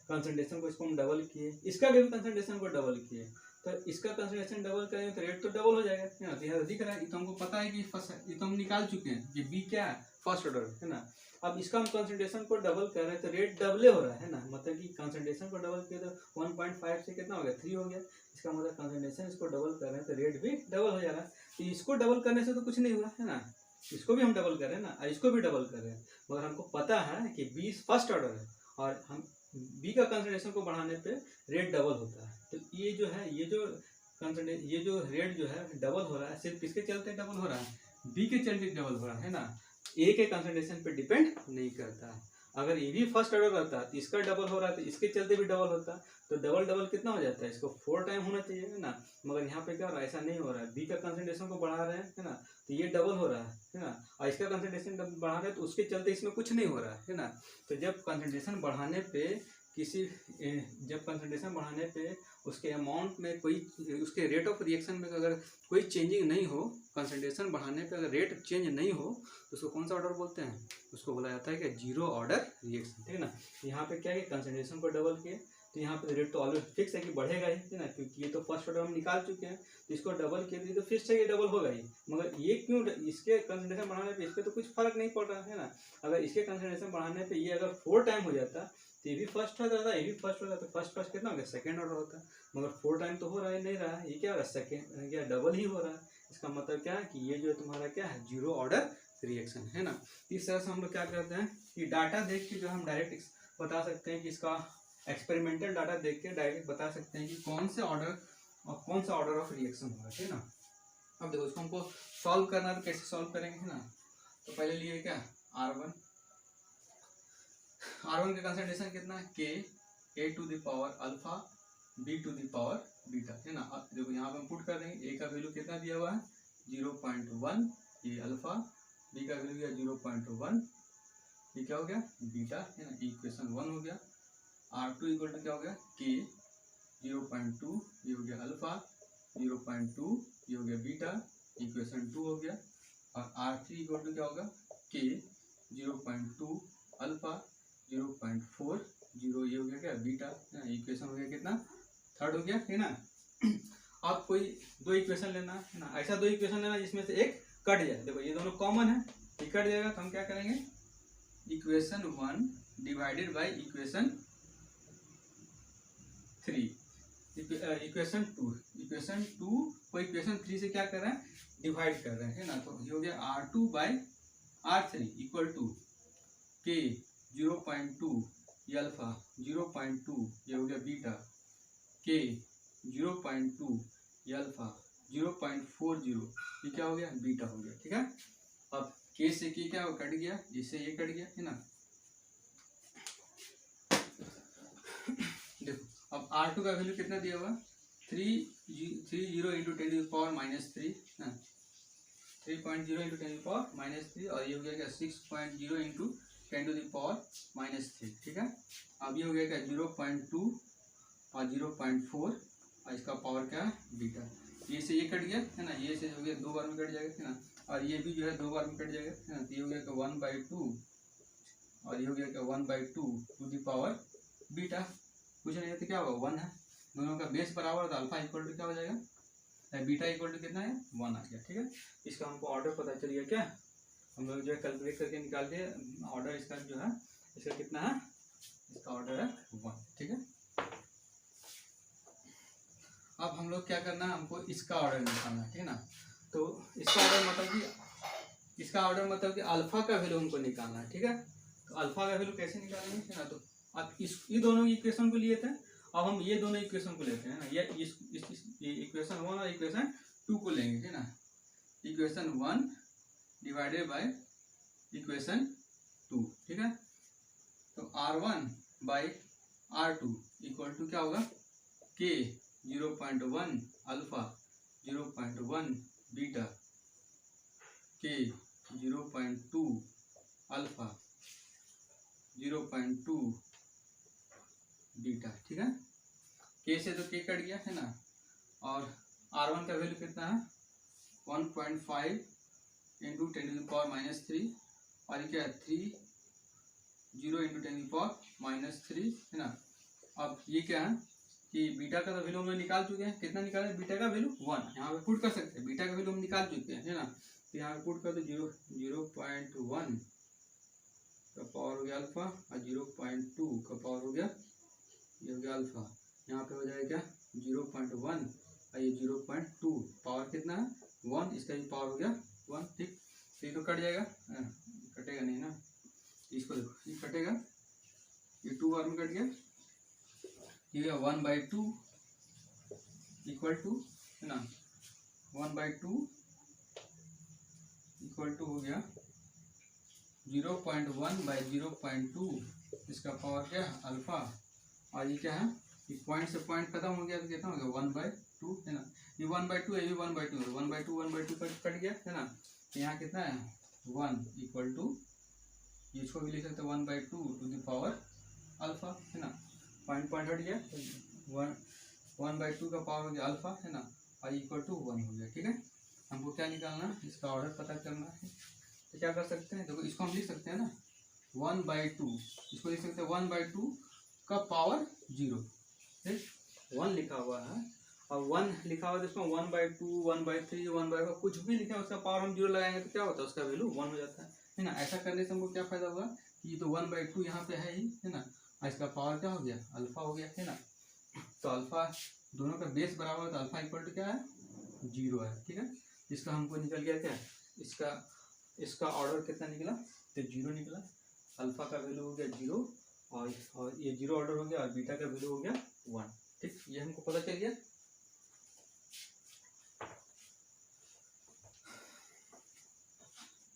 कंसंट्रेशन को इसको हम डबल किए, इसका भी कंसंट्रेशन को डबल किए, तो इसका कंसंट्रेशन डबल करेंगे तो रेट तो डबल हो जाएगा, है ना। तो यहाँ दिख रहा है, ये तो हमको पता है कि फर्स्ट, ये तो हम निकाल चुके हैं कि बी क्या है, फर्स्ट ऑर्डर, है ना। अब इसका हम कंसंट्रेशन को डबल कर रहे हैं तो रेट डबले हो रहा है ना। मतलब कि कंसंट्रेशन को डबल किया तो 1.5 से कितना हो गया, 3 हो गया। इसका मतलब कंसंट्रेशन इसको डबल कर रहे हैं तो रेट भी डबल हो जा रहा है। तो इसको डबल करने से तो कुछ नहीं हुआ, है ना। इसको भी हम डबल कर रहे हैं ना, और इसको भी डबल कर रहे हैं, मगर हमको पता है कि बी फर्स्ट ऑर्डर है और हम बी का कंसंट्रेशन को बढ़ाने पे रेट डबल होता है। तो ये जो है, ये जो रेट जो है डबल हो रहा है, सिर्फ किसके चलते डबल हो रहा है, बी के चलते डबल हो रहा है ना। ए के कंसंट्रेशन पे डिपेंड नहीं करता। अगर ये भी फर्स्ट ऑर्डर रहता तो इसका डबल हो रहा है तो इसके चलते भी डबल होता। तो डबल डबल कितना हो जाता है, इसको 4 टाइम होना चाहिए, है ना। मगर यहाँ पे क्या हो रहा है, ऐसा नहीं हो रहा है। बी का कंसंट्रेशन को बढ़ा रहे हैं, है ना, तो ये डबल हो रहा है ना। और इसका कंसंट्रेशन बढ़ा रहे हैं तो उसके चलते इसमें कुछ नहीं हो रहा है ना। तो जब कंसंट्रेशन बढ़ाने पे जब कंसंट्रेशन बढ़ाने पे उसके अमाउंट में कोई, उसके रेट ऑफ रिएक्शन में अगर कोई चेंजिंग नहीं हो, कंसंट्रेशन बढ़ाने पे अगर रेट चेंज नहीं हो तो उसको कौन सा ऑर्डर बोलते हैं, उसको बोला जाता है कि जीरो ऑर्डर रिएक्शन, ठीक है ना। यहाँ पे क्या है, कंसंट्रेशन को डबल किए तो यहाँ पे रेट तो ऑलवेज फिक्स है कि बढ़ेगा ही, है ना, क्योंकि ये तो फर्स्ट ऑर्डर हम निकाल चुके हैं। तो इसको डबल किए तो फिक्स है, ये डबल होगा ही। मगर ये क्यों, इसके कंसंट्रेशन बढ़ाने पे इस पर तो कुछ फर्क नहीं पड़ रहा है ना। अगर इसके कंसंट्रेशन बढ़ाने पे ये अगर 4 टाइम हो जाता तो ये भी फर्स्ट होता था, ये भी फर्स्ट होता, तो फर्स्ट कितना हो गया, सेकेंड ऑर्डर होता। मगर 4 टाइम तो हो रहा है, नहीं रहा है, ये क्या हो रहा है, सेकेंड क्या डबल ही हो रहा है। इसका मतलब क्या है कि ये जो तुम्हारा क्या है, जीरो ऑर्डर रिएक्शन, है ना। इस तरह से हम लोग क्या करते हैं कि डाटा देख के जो हम डायरेक्ट बता सकते हैं कि इसका एक्सपेरिमेंटल डाटा देख के डायरेक्ट बता सकते हैं कि कौन से ऑर्डर और कौन सा ऑर्डर ऑफ रिएक्शन होगा, है ना। अब देखो इसको हमको सॉल्व करना है तो कैसे सॉल्व करेंगे, है ना। तो पहले लिए क्या, R1 का कंसंट्रेशन कितना है, K A to the power alpha B to the power beta, है ना। अब देखो यहाँ पे हम पुट कर देंगे, A का वैल्यू कितना दिया हुआ है 0.1, ये अल्फा, B का वैल्यू दिया 0.1, ये क्या हो गया बीटा, है ना। इक्वेशन 1 हो गया। R2 इक्वल टू क्या हो गया, K 0.2, ये हो गया अल्फा, 0.2 ये हो गया बीटा, इक्वेशन 2 हो गया। और R3 इक्वल टू क्या होगा, K 0.2 अल्फा 0.4 0, ये हो गया क्या बीटा, है ना। इक्वेशन हो गया कितना, थर्ड हो गया, है ना। अब कोई दो इक्वेशन लेना, है ना, ऐसा दो इक्वेशन लेना जिसमें से एक कट जाए। देखो ये दोनों कॉमन है, ये कट जाएगा तो हम क्या करेंगे, equation 1 divided by equation 3, equation 2 को इक्वेशन 3 से क्या कर रहे हैं, डिवाइड कर रहे हैं, है ना। तो ये हो गया R2 by R3 equal to K 0.2 ये अल्फा, 0.2 ये हो गया बीटा, K 0.2 ये अल्फा, 0.40 ये क्या हो गया, बीटा हो गया, ठीक है। अब K से K क्या कट गया, इससे ये कट गया, है ना। देखो अब R2 का वैल्यू कितना दिया हुआ, 30 इंटू 10 टू द पावर -3, ना 3.0 इंटू 10 टू द पावर -3, और ये हो गया क्या 6.0 इंटू 10 टू द पावर -3, ठीक है। अब ये हो गया क्या 0.2 और 0.4, और इसका पावर क्या है बीटा। ये से ये कट गया, है ना, ये से हो गया 2 बार में कट जाएगा, है ना। और ये भी जो है 2 बार में कट जाएगा, है ना। तो ये हो गया क्या 1/2 और ये हो गया क्या 1/2 टू द पावर बीटा। कुछ नहीं है तो क्या होगा 1 है, दोनों का बेस बराबर था, अल्फा इक्वल टू क्या हो जाएगा, बीटा इक्वल टू कितना है 1 आ गया, ठीक है। इसका हमको ऑर्डर पता चल गया, क्या हम लोग जो है कैलकुलेट करके निकाल के ऑर्डर इसका जो है, इसका कितना है, इसका ऑर्डर है 1, ठीक है। अब हम लोग क्या करना है, हमको इसका ऑर्डर निकालना है, ठीक है ना। तो इसका ऑर्डर मतलब कि अल्फा का वैल्यू हमको निकालना है, ठीक है। तो अल्फा का वैल्यू कैसे निकालेंगे, है ना। तो अब ये दोनों इक्वेशन को लिए थे, अब हम ये दोनों इक्वेशन को लेते हैं ना, ये इक्वेशन 1 और इक्वेशन 2 को लेंगे, ठीक है ना। इक्वेशन 1 डिवाइडेड बाय इक्वेशन 2, ठीक है। तो R1 by R2 equal to क्या होगा, K 0.1 alpha 0.1 beta K 0.2 alpha 0.2 beta, ठीक है। K से तो K कट गया, है ना। और R1 का वैल्यू कितना है 1.5 इंटू 10⁻³ और ये क्या है 0 इंटू 10⁻³ है ना। अब ये क्या है कि बीटा का वैल्यू हम निकाल चुके हैं, कितना निकाले, बीटा का वैल्यू 1, यहाँ पे पुट कर सकते हैं, बीटा का वैल्यू हम निकाल चुके हैं, है ना। तो यहाँ पे पुट कर दो 0.1 का पावर हो गया अल्फा और 0.2 का पावर हो गया, ये हो गया अल्फा। यहाँ पे हो जाएगा 0.1 और ये 0.2, पावर कितना है 1, इसका भी पावर हो गया 1, ठीक। तो ये तो कट जाएगा, कटेगा नहीं ना, इसको देखो ये कटेगा, ये 2 बार में कट गया, ये 1/2 इक्वल टू, है ना, 1/2 इक्वल टू हो गया 0.1/0.2, इसका पावर क्या है अल्फा, और ये क्या है, ये पॉइंट से पॉइंट खत्म हो गया तो कितना हो गया 1/2, है ना। ये 1/2 ये भी 1/2 1/2 कट गया, है ना। यहाँ कितना है 1 इक्वल टू, इसको भी लिख सकते हैं 1/2 टू द पावर अल्फा, है ना। पॉइंट हट गया, 1/2 का पावर हो गया अल्फा, है ना, और इक्वल टू 1 हो गया, ठीक है। हमको क्या निकालना है, इसका ऑर्डर पता करना है। तो क्या कर सकते हैं, देखो इसको हम लिख सकते हैं ना 1/2, इसको लिख सकते हैं 1/2 का पावर 0, ठीक। 1 लिखा हुआ है और 1 लिखा हुआ है, इसमें 1/2 1/3 1/4 कुछ भी लिखा है, उसका पावर हम 0 लगाएंगे तो क्या होता है, उसका वैल्यू 1 हो जाता है ना। ऐसा करने से हमको क्या फायदा होगा कि ये तो 1/2 यहाँ पे है ही, है ना, और इसका पावर क्या हो गया अल्फा हो गया, है ना। तो अल्फा दोनों का बेस बराबर, तो अल्फा इक्वल टू क्या है 0 है, ठीक है। इसका हमको निकल गया क्या, इसका ऑर्डर कितना निकला, तो 0 निकला, अल्फा का वैल्यू हो गया 0 और ये 0 ऑर्डर हो गया और बीटा का वैल्यू हो गया 1, ठीक। ये हमको पता चल गया।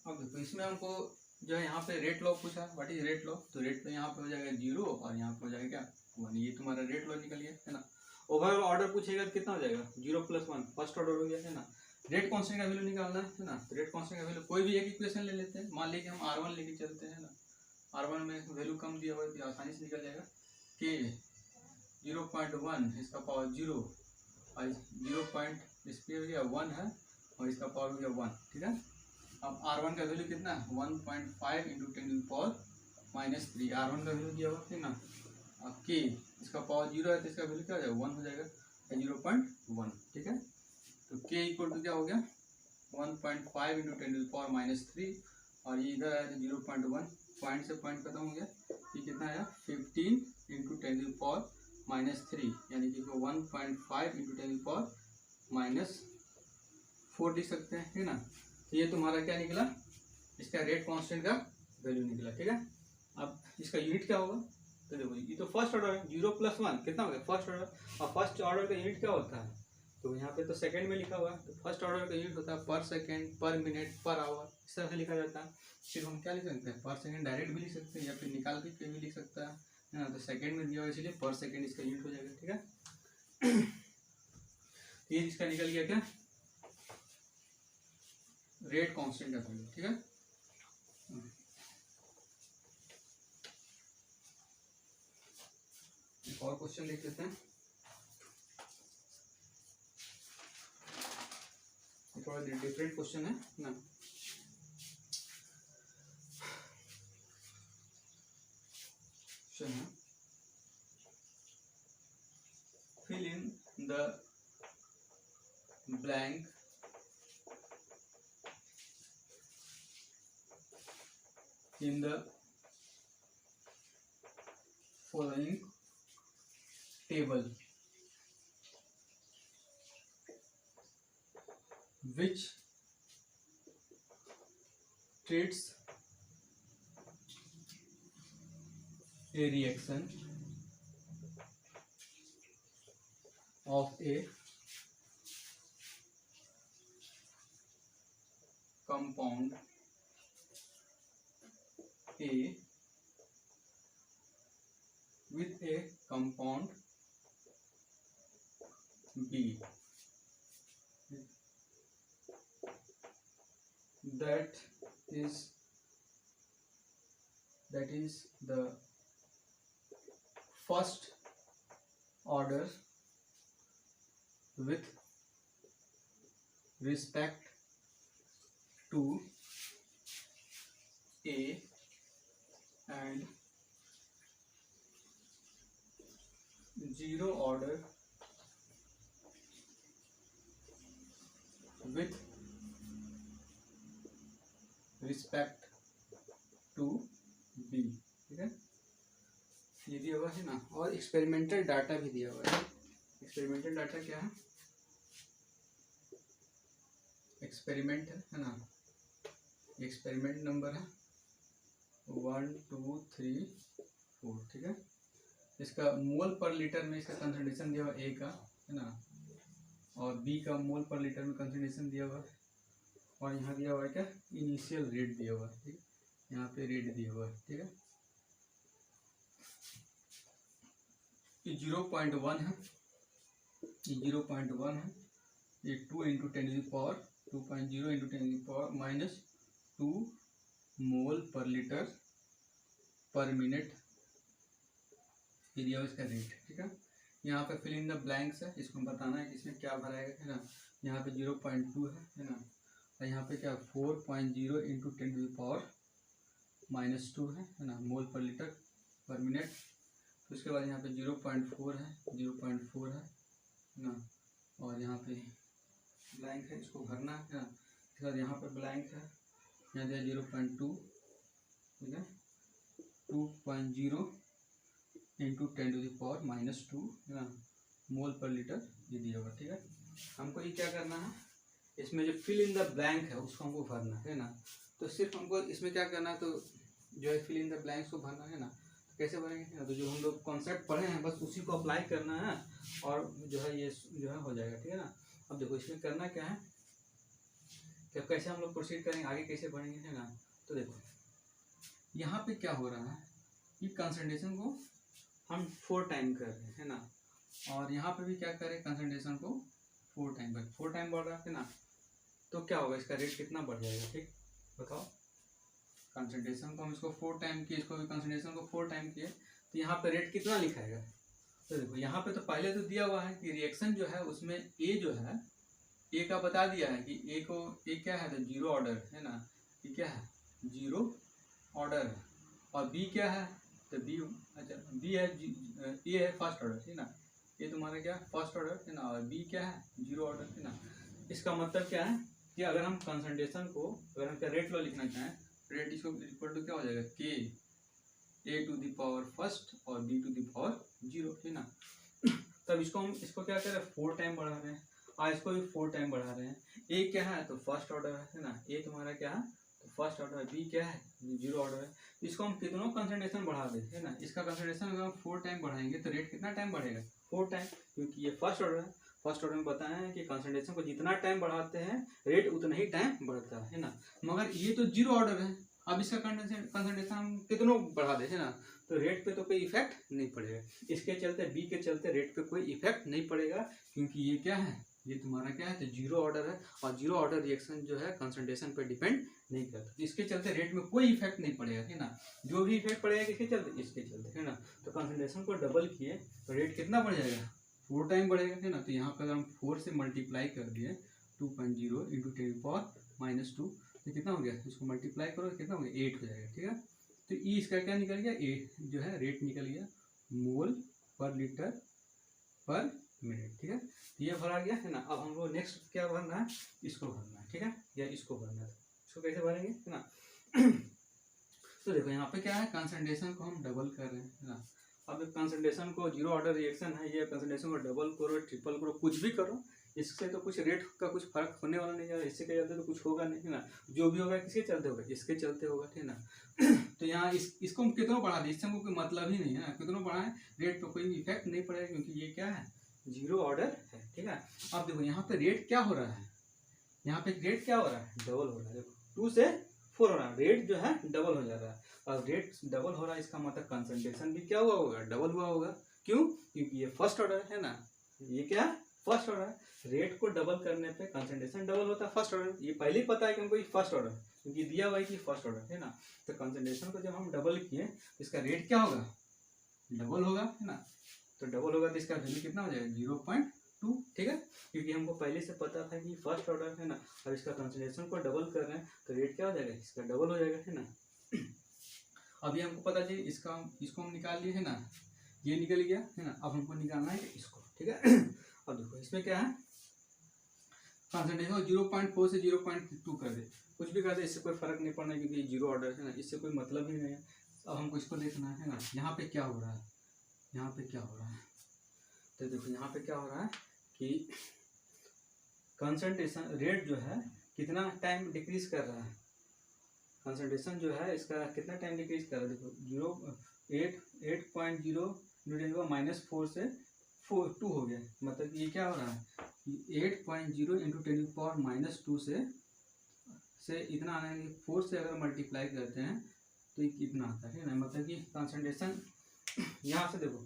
अब देखो इसमें हमको जो है यहाँ पे रेट लॉ पूछा, व्हाट इज रेट लॉ, तो रेट लॉ यहाँ पे हो जाएगा 0 और यहाँ पे हो जाएगा क्या 1, ये तुम्हारा रेट लॉ निकल गया, है ना। ओवरऑल ऑर्डर पूछेगा कितना हो जाएगा 0 + 1, फर्स्ट ऑर्डर हो गया, है ना। रेट कांस्टेंट का वैल्यू निकालना है ना, तो रेट कांस्टेंट का वैल्यू कोई भी एक इक्वेशन ले लेते हैं, मान लीजिए हम R1 लेके चलते हैं ना, R1 में वैल्यू कम दिया हुआ है तो आसानी से निकल जाएगा, K 0.1 इसका पावर 0 और 0.1 है और इसका पावर हो गया 1, ठीक है। अब R1 का वैल्यू कितना है 1.5 इंटू 10⁻³ R1 का वैल्यू दिया हुआ है ना। अब K इसका पावर 0 है तो इसका वैल्यू क्या हो जाएगा 1 हो जाएगा, 0.1, ठीक है। तो K इक्वल टू क्या हो गया 1.5 इंटू 10⁻³ और ये इधर आया तो 0.1, पॉइंट से पॉइंट खत्म हो गया, ये कितना आया 15 इंटू 10⁻³ यानी कि 1.5 इंटू 10⁻⁴ लिख सकते हैं, है ना। तो ये तुम्हारा क्या निकला, इसका रेट कांस्टेंट का वैल्यू निकला, ठीक है। अब इसका यूनिट क्या होगा, तो देखो ये तो फर्स्ट ऑर्डर है, 0 + 1 कितना हो गया फर्स्ट ऑर्डर, और फर्स्ट ऑर्डर का यूनिट क्या होता है, तो यहाँ पे तो सेकंड में लिखा हुआ है, तो फर्स्ट ऑर्डर का यूनिट होता है पर सेकंड, पर मिनट, पर आवर, इस तरह से लिखा जाता है। फिर हम क्या लिख सकते हैं, पर सेकंड डायरेक्ट भी लिख सकते हैं या फिर निकाल के भी लिख सकता है ना। तो सेकंड में दिया हुआ इसलिए पर सेकंड इसका यूनिट हो जाएगा, ठीक है। ये इसका निकल गया क्या रेट कांस्टेंट का वैल्यू, ठीक है। एक और क्वेश्चन देख लेते हैं, थोड़ा डिफरेंट क्वेश्चन है ना। fill in the blank in the following table, which treats a reaction of a compound A with a compound B, that is the first order with respect to A and zero order with respect to B. ठीक है, ये दिया हुआ है ना, और experimental data भी दिया हुआ है। एक्सपेरिमेंटल डाटा क्या है? एक्सपेरिमेंट है ना, एक्सपेरिमेंट नंबर है 1 2 3 4। ठीक है, इसका मोल पर लीटर में इसका कंसंट्रेशन दिया हुआ ए का है ना, और बी का मोल पर लीटर में कंसंट्रेशन दिया हुआ है, और यहाँ दिया हुआ है क्या, इनिशियल रेट दिया हुआ है। ठीक है, यहाँ पे रेट दिया हुआ है। ठीक है, ये 0.1 है, ये 0.1 है, ये 2 × 10⁻², 2.0 × 10⁻⁻² मोल पर लीटर पर मिनट, ये दिया हुआ इसका रेट। ठीक है, यहाँ पे फिल इन द ब्लैंक्स है, इसको बताना है कि इसमें क्या भराएगा, है ना। यहाँ पे 0.2 है ना, और यहाँ पे क्या 4.0 × 10⁻⁻² है ना, मोल पर लीटर पर मिनट। तो उसके बाद यहाँ पे 0.4 है, 0.4 है ना, और यहाँ पे ब्लैंक है, इसको भरना है ना। उसके बाद यहाँ पे ब्लैंक है, यहाँ दिया 0.2, ठीक है, 2.0 × 10⁻⁻² है ना, मोल पर लीटर ये दिया हुआ। ठीक है, हमको ये क्या करना है, इसमें जो फिल इन द ब्लैंक है उसको हमको भरना है ना। तो सिर्फ हमको इसमें क्या करना है, तो जो है फिल इन द ब्लैंक्स को भरना है ना। तो कैसे भरेंगे ना, तो जो हम लोग कॉन्सेप्ट पढ़े हैं बस उसी को अप्लाई करना है, और जो है ये जो है हो जाएगा। ठीक है ना। अब देखो इसमें करना क्या है, क्या कैसे हम लोग प्रोसीड करेंगे, आगे कैसे बढ़ेंगे, है ना। तो देखो यहाँ पे क्या हो रहा है, ये कंसंट्रेशन को हम 4 टाइम कर रहे हैं ना, और यहाँ पे भी क्या करें, कंसंट्रेशन को 4 टाइम बढ़ रहा है ना। तो क्या होगा, इसका रेट कितना बढ़ जाएगा। ठीक, बताओ, कंसंट्रेशन को हम इसको 4 टाइम किए, इसको भी कंसंट्रेशन को 4 टाइम किए, तो यहाँ पे रेट कितना लिखाएगा। तो देखो यहाँ पे तो पहले तो दिया हुआ है कि रिएक्शन जो है उसमें ए जो है, ए का बता दिया है कि ए को, ए क्या है, तो 0 ऑर्डर है ना, ये क्या है 0 ऑर्डर है, और बी क्या है, तो बी, अच्छा बी है, ए है फर्स्ट ऑर्डर है ना, ये तुम्हारा क्या फर्स्ट ऑर्डर है ना, और बी क्या है 0 ऑर्डर है ना। इसका मतलब क्या है कि अगर हम कंसंट्रेशन को, अगर हम क्या रेट लो लिखना चाहें, रेट इसको इक्वल टू क्या हो जाएगा, के A⁻1 और B⁻0 है ना। तब इसको हम, इसको क्या कर रहे हैं, 4 टाइम बढ़ा रहे हैं, और इसको भी 4 टाइम बढ़ा रहे हैं। ए क्या है, तो फर्स्ट ऑर्डर है ना, ए तुम्हारा क्या है, तो फर्स्ट ऑर्डर है, बी क्या है 0 ऑर्डर है। इसको हम कितनों कंसंट्रेशन बढ़ा दें, है ना। इसका कंसंट्रेशन अगर हम 4 टाइम बढ़ाएंगे तो रेट कितना टाइम बढ़ेगा, 4 टाइम, क्योंकि ये फर्स्ट ऑर्डर है। फर्स्ट ऑर्डर में बताया है कि कंसंट्रेशन को जितना टाइम बढ़ाते हैं रेट उतना ही टाइम बढ़ता है ना। मगर ये तो 0 ऑर्डर है, अब इसका कंसंट्रेशन हम कितनों बढ़ा दें, है ना, तो रेट पे तो कोई इफेक्ट नहीं पड़ेगा। इसके चलते, बी के चलते रेट पे कोई इफेक्ट नहीं पड़ेगा, क्योंकि ये क्या है, ये तुम्हारा क्या है, तो 0 ऑर्डर है, और 0 ऑर्डर रिएक्शन जो है कंसंट्रेशन पे डिपेंड नहीं करता। तो इसके चलते रेट में कोई इफेक्ट नहीं पड़ेगा, है ना। जो भी इफेक्ट पड़ेगा किसके चलते, इसके चलते, है ना। तो कंसंट्रेशन को डबल किए तो रेट कितना बढ़ जाएगा, 4 टाइम बढ़ेगा, है ना। तो यहाँ पर अगर हम 4 से मल्टीप्लाई कर दिए 2.0 × 10⁻², तो कितना हो गया, इसको मल्टीप्लाई करो कितना हो गया, 8 हो जाएगा। ठीक है, तो ई इसका क्या निकल गया, 8 जो है रेट निकल गया, मोल पर लीटर पर मिनट। ठीक है, तो ये भरा गया, है ना। अब हमको नेक्स्ट क्या भरना है, इसको भरना है। ठीक है, या इसको भरना है, इसको कैसे भरेंगे, है ना। तो देखो यहाँ पे क्या है, कंसंट्रेशन को हम डबल कर रहे हैं, है ना। अब कंसंट्रेशन को 0 ऑर्डर रिएक्शन है, ये कंसंट्रेशन को डबल करो, ट्रिपल करो, कुछ भी करो, इससे तो कुछ रेट का कुछ फर्क होने वाला नहीं है, इससे क्या चलते तो कुछ होगा नहीं, है ना। जो भी होगा किसके चलते होगा, इसके चलते होगा, ठीक है ना। तो यहाँ इसको हम कितनों बढ़ा दें, इससे हमको कोई मतलब ही नहीं है ना, कितनों बढ़ाएं रेट पर कोई इफेक्ट नहीं पड़ेगा, क्योंकि ये क्या है, जीरो ऑर्डर है, ठीक है। अब देखो यहाँ पे रेट क्या हो रहा है, यहाँ पे रेट क्या हो रहा है, डबल हो रहा है। देखो 2 से 4 हो रहा है, रेट जो है डबल हो जा रहा है। और रेट डबल हो रहा है, इसका मतलब कंसंट्रेशन भी क्या हुआ होगा, डबल हुआ होगा। क्यों, क्योंकि ये फर्स्ट ऑर्डर है ना, ये क्या है, फर्स्ट ऑर्डर है। रेट को डबल करने पे कंसंट्रेशन डबल होता है, फर्स्ट ऑर्डर। ये पहले ही पता है कि हमको ये फर्स्ट ऑर्डर, क्योंकि दिया हुआ है कि फर्स्ट ऑर्डर है ना। तो कंसंट्रेशन को जब हम डबल किए, इसका रेट क्या होगा, डबल होगा, है ना। तो डबल होगा तो इसका वैल्यू कितना हो जाएगा, 0.2, ठीक है। क्योंकि हमको पहले से पता था कि फर्स्ट ऑर्डर है ना, और इसका कंसंट्रेशन को डबल कर रहे हैं, तो रेट क्या हो जाएगा, इसका डबल हो जाएगा, है ना। अभी हमको पता चलिए इसको हम निकाल लिए, है ना, ये निकल गया, है ना। अब हमको निकालना है इसको, ठीक है। अब देखो इसमें क्या है, कंसंट्रेशन 0.4 से 0.2 कर दे, कुछ भी कर दे, इससे कोई फर्क नहीं पड़ना है, क्योंकि जीरो ऑर्डर है ना, इससे कोई मतलब ही नहीं है। अब हमको इसको देखना है ना, यहाँ पे क्या हो रहा है, यहाँ पे क्या हो रहा है। तो देखो यहाँ पे क्या हो रहा है कि कंसंट्रेशन रेट जो है कितना टाइम डिक्रीज कर रहा है, कंसंट्रेशन जो है इसका कितना टाइम डिक्रीज कर रहा है। देखो 8.0 -4 से 2 हो गया, मतलब ये क्या हो रहा है कि 8.0 इंटू 10⁻² से इतना आना है, 4 से अगर मल्टीप्लाई करते हैं तो ये कितना आता है ना। मतलब कि कंसंट्रेशन यहाँ से देखो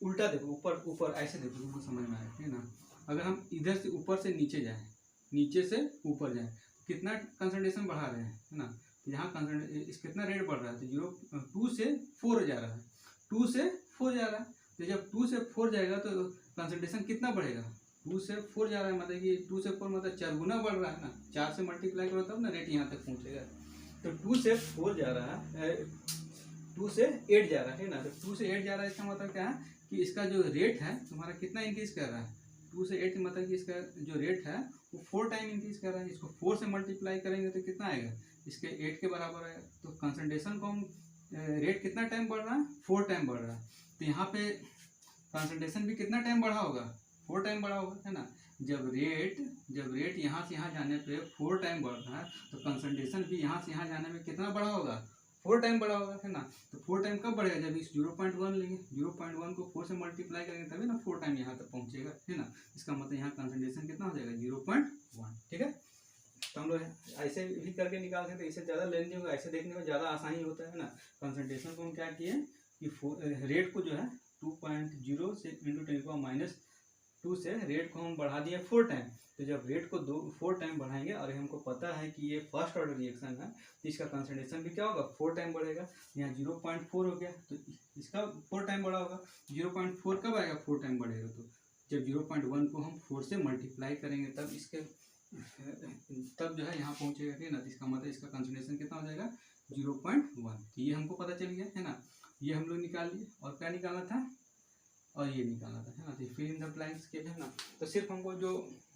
उल्टा देखो, ऊपर ऊपर ऐसे देखो, तुमको समझ में आया, है ना। अगर हम इधर से ऊपर से नीचे जाएं, नीचे से ऊपर जाएं, कितना कंसंट्रेशन बढ़ा रहे हैं, है ना। तो यहाँ कितना रेट बढ़ रहा है, तो 2 से 4 जा रहा है, 2 से 4 जा रहा है। तो जब 2 से 4 जाएगा तो कंसंट्रेशन कितना बढ़ेगा, 2 से 4 जा रहा है, मतलब कि 2 से 4 मतलब 4 गुना बढ़ रहा है ना, 4 से मल्टीप्लाई करो तब ना रेट यहाँ तक पहुँचेगा। तो 2 से 4 जा रहा है, 2 से 8 जा रहा है ना। तो 2 से 8 जा रहा है, इसका मतलब क्या है कि इसका जो रेट है तुम्हारा कितना इंक्रीज कर रहा है, 2 से 8 मतलब कि इसका जो रेट है वो 4 टाइम इंक्रीज कर रहा है। इसको 4 से मल्टीप्लाई करेंगे तो कितना आएगा, इसके 8 के बराबर आएगा। तो कंसंट्रेशन को हम रेट कितना टाइम बढ़ रहा है, 4 टाइम बढ़ रहा है। तो यहाँ पे कंसंट्रेशन भी कितना टाइम बढ़ा होगा, 4 टाइम बढ़ा होगा, है ना। जब रेट यहाँ से यहाँ जाने पे 4 टाइम बढ़ रहा है, तो कंसंट्रेशन भी यहाँ से यहाँ जाने में कितना बढ़ा होगा, 4 टाइम बढ़ा होगा, है ना। तो 4 टाइम कब बढ़ेगा, जब इस 0.1 लेंगे, 0.1 को 4 से मल्टीप्लाई करेंगे तभी ना 4 टाइम यहाँ तक पहुँचेगा, है ना। इसका मतलब यहाँ कंसंट्रेशन कितना हो जाएगा, 0.1, ठीक है। तो हम लोग ऐसे भी करके निकाल सकते हैं, इससे ज़्यादा लेंदी होगा, ऐसे देखने में ज़्यादा आसानी होता है ना। कंसंट्रेशन को हम क्या किए कि रेट को जो है 2.0 से इंटू 10⁻² से रेट को हम बढ़ा दिए 4 टाइम। तो जब रेट को 4 टाइम बढ़ाएंगे, और हमको पता है कि ये फर्स्ट ऑर्डर रिएक्शन है, तो इसका कंसंट्रेशन भी क्या होगा, 4 टाइम बढ़ेगा। यहाँ 0.4 हो गया, तो इसका 4 टाइम बढ़ा होगा। 0.4 कब आएगा, 4 टाइम बढ़ेगा, तो जब 0.1 को हम 4 से मल्टीप्लाई करेंगे तब जो है यहाँ पहुँचेगा, ठीक है ना। तो इसका मतलब इसका कंसंट्रेशन कितना हो जाएगा, 0.1। तो ये हमको पता चल गया, है ना। ये हम लोग निकाल लिए, और क्या निकालना था, और ये निकालना था, है ना। तो फिल इन द ब्लैंक्स के, है ना। तो सिर्फ हमको जो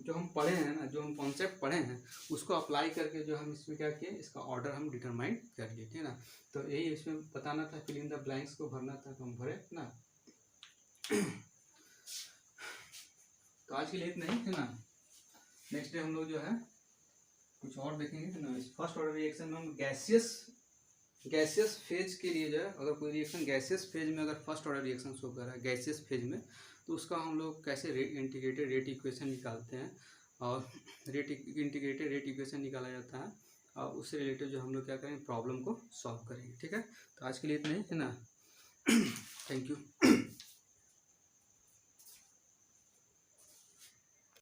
हम पढ़े हैं ना, जो हम कॉन्सेप्ट पढ़े हैं उसको अप्लाई करके जो हम इसमें क्या किए, इसका ऑर्डर हम डिटरमाइन कर लिए, ठीक है ना। तो यही इसमें बताना था, फिल इन द ब्लैंक्स को भरना था, तो हम भरे ना। तो आज के लिए इतना ही, है ना। नेक्स्ट डे हम लोग जो है कुछ और देखेंगे, है ना। फर्स्ट ऑर्डर रिएक्शन में हम गैसियस फेज के लिए जो है, अगर कोई रिएक्शन गैसियस फेज में अगर फर्स्ट ऑर्डर रिएक्शन शो कर रहा है गैसियस फेज में, तो उसका हम लोग कैसे इंटीग्रेटेड रेट इक्वेशन निकालते हैं, और इंटीग्रेटेड रेट इक्वेशन निकाला जाता है, और उससे रिलेटेड जो हम लोग क्या करेंगे, प्रॉब्लम को सॉल्व करेंगे, ठीक है। तो आज के लिए इतना ही, है ना। Thank you.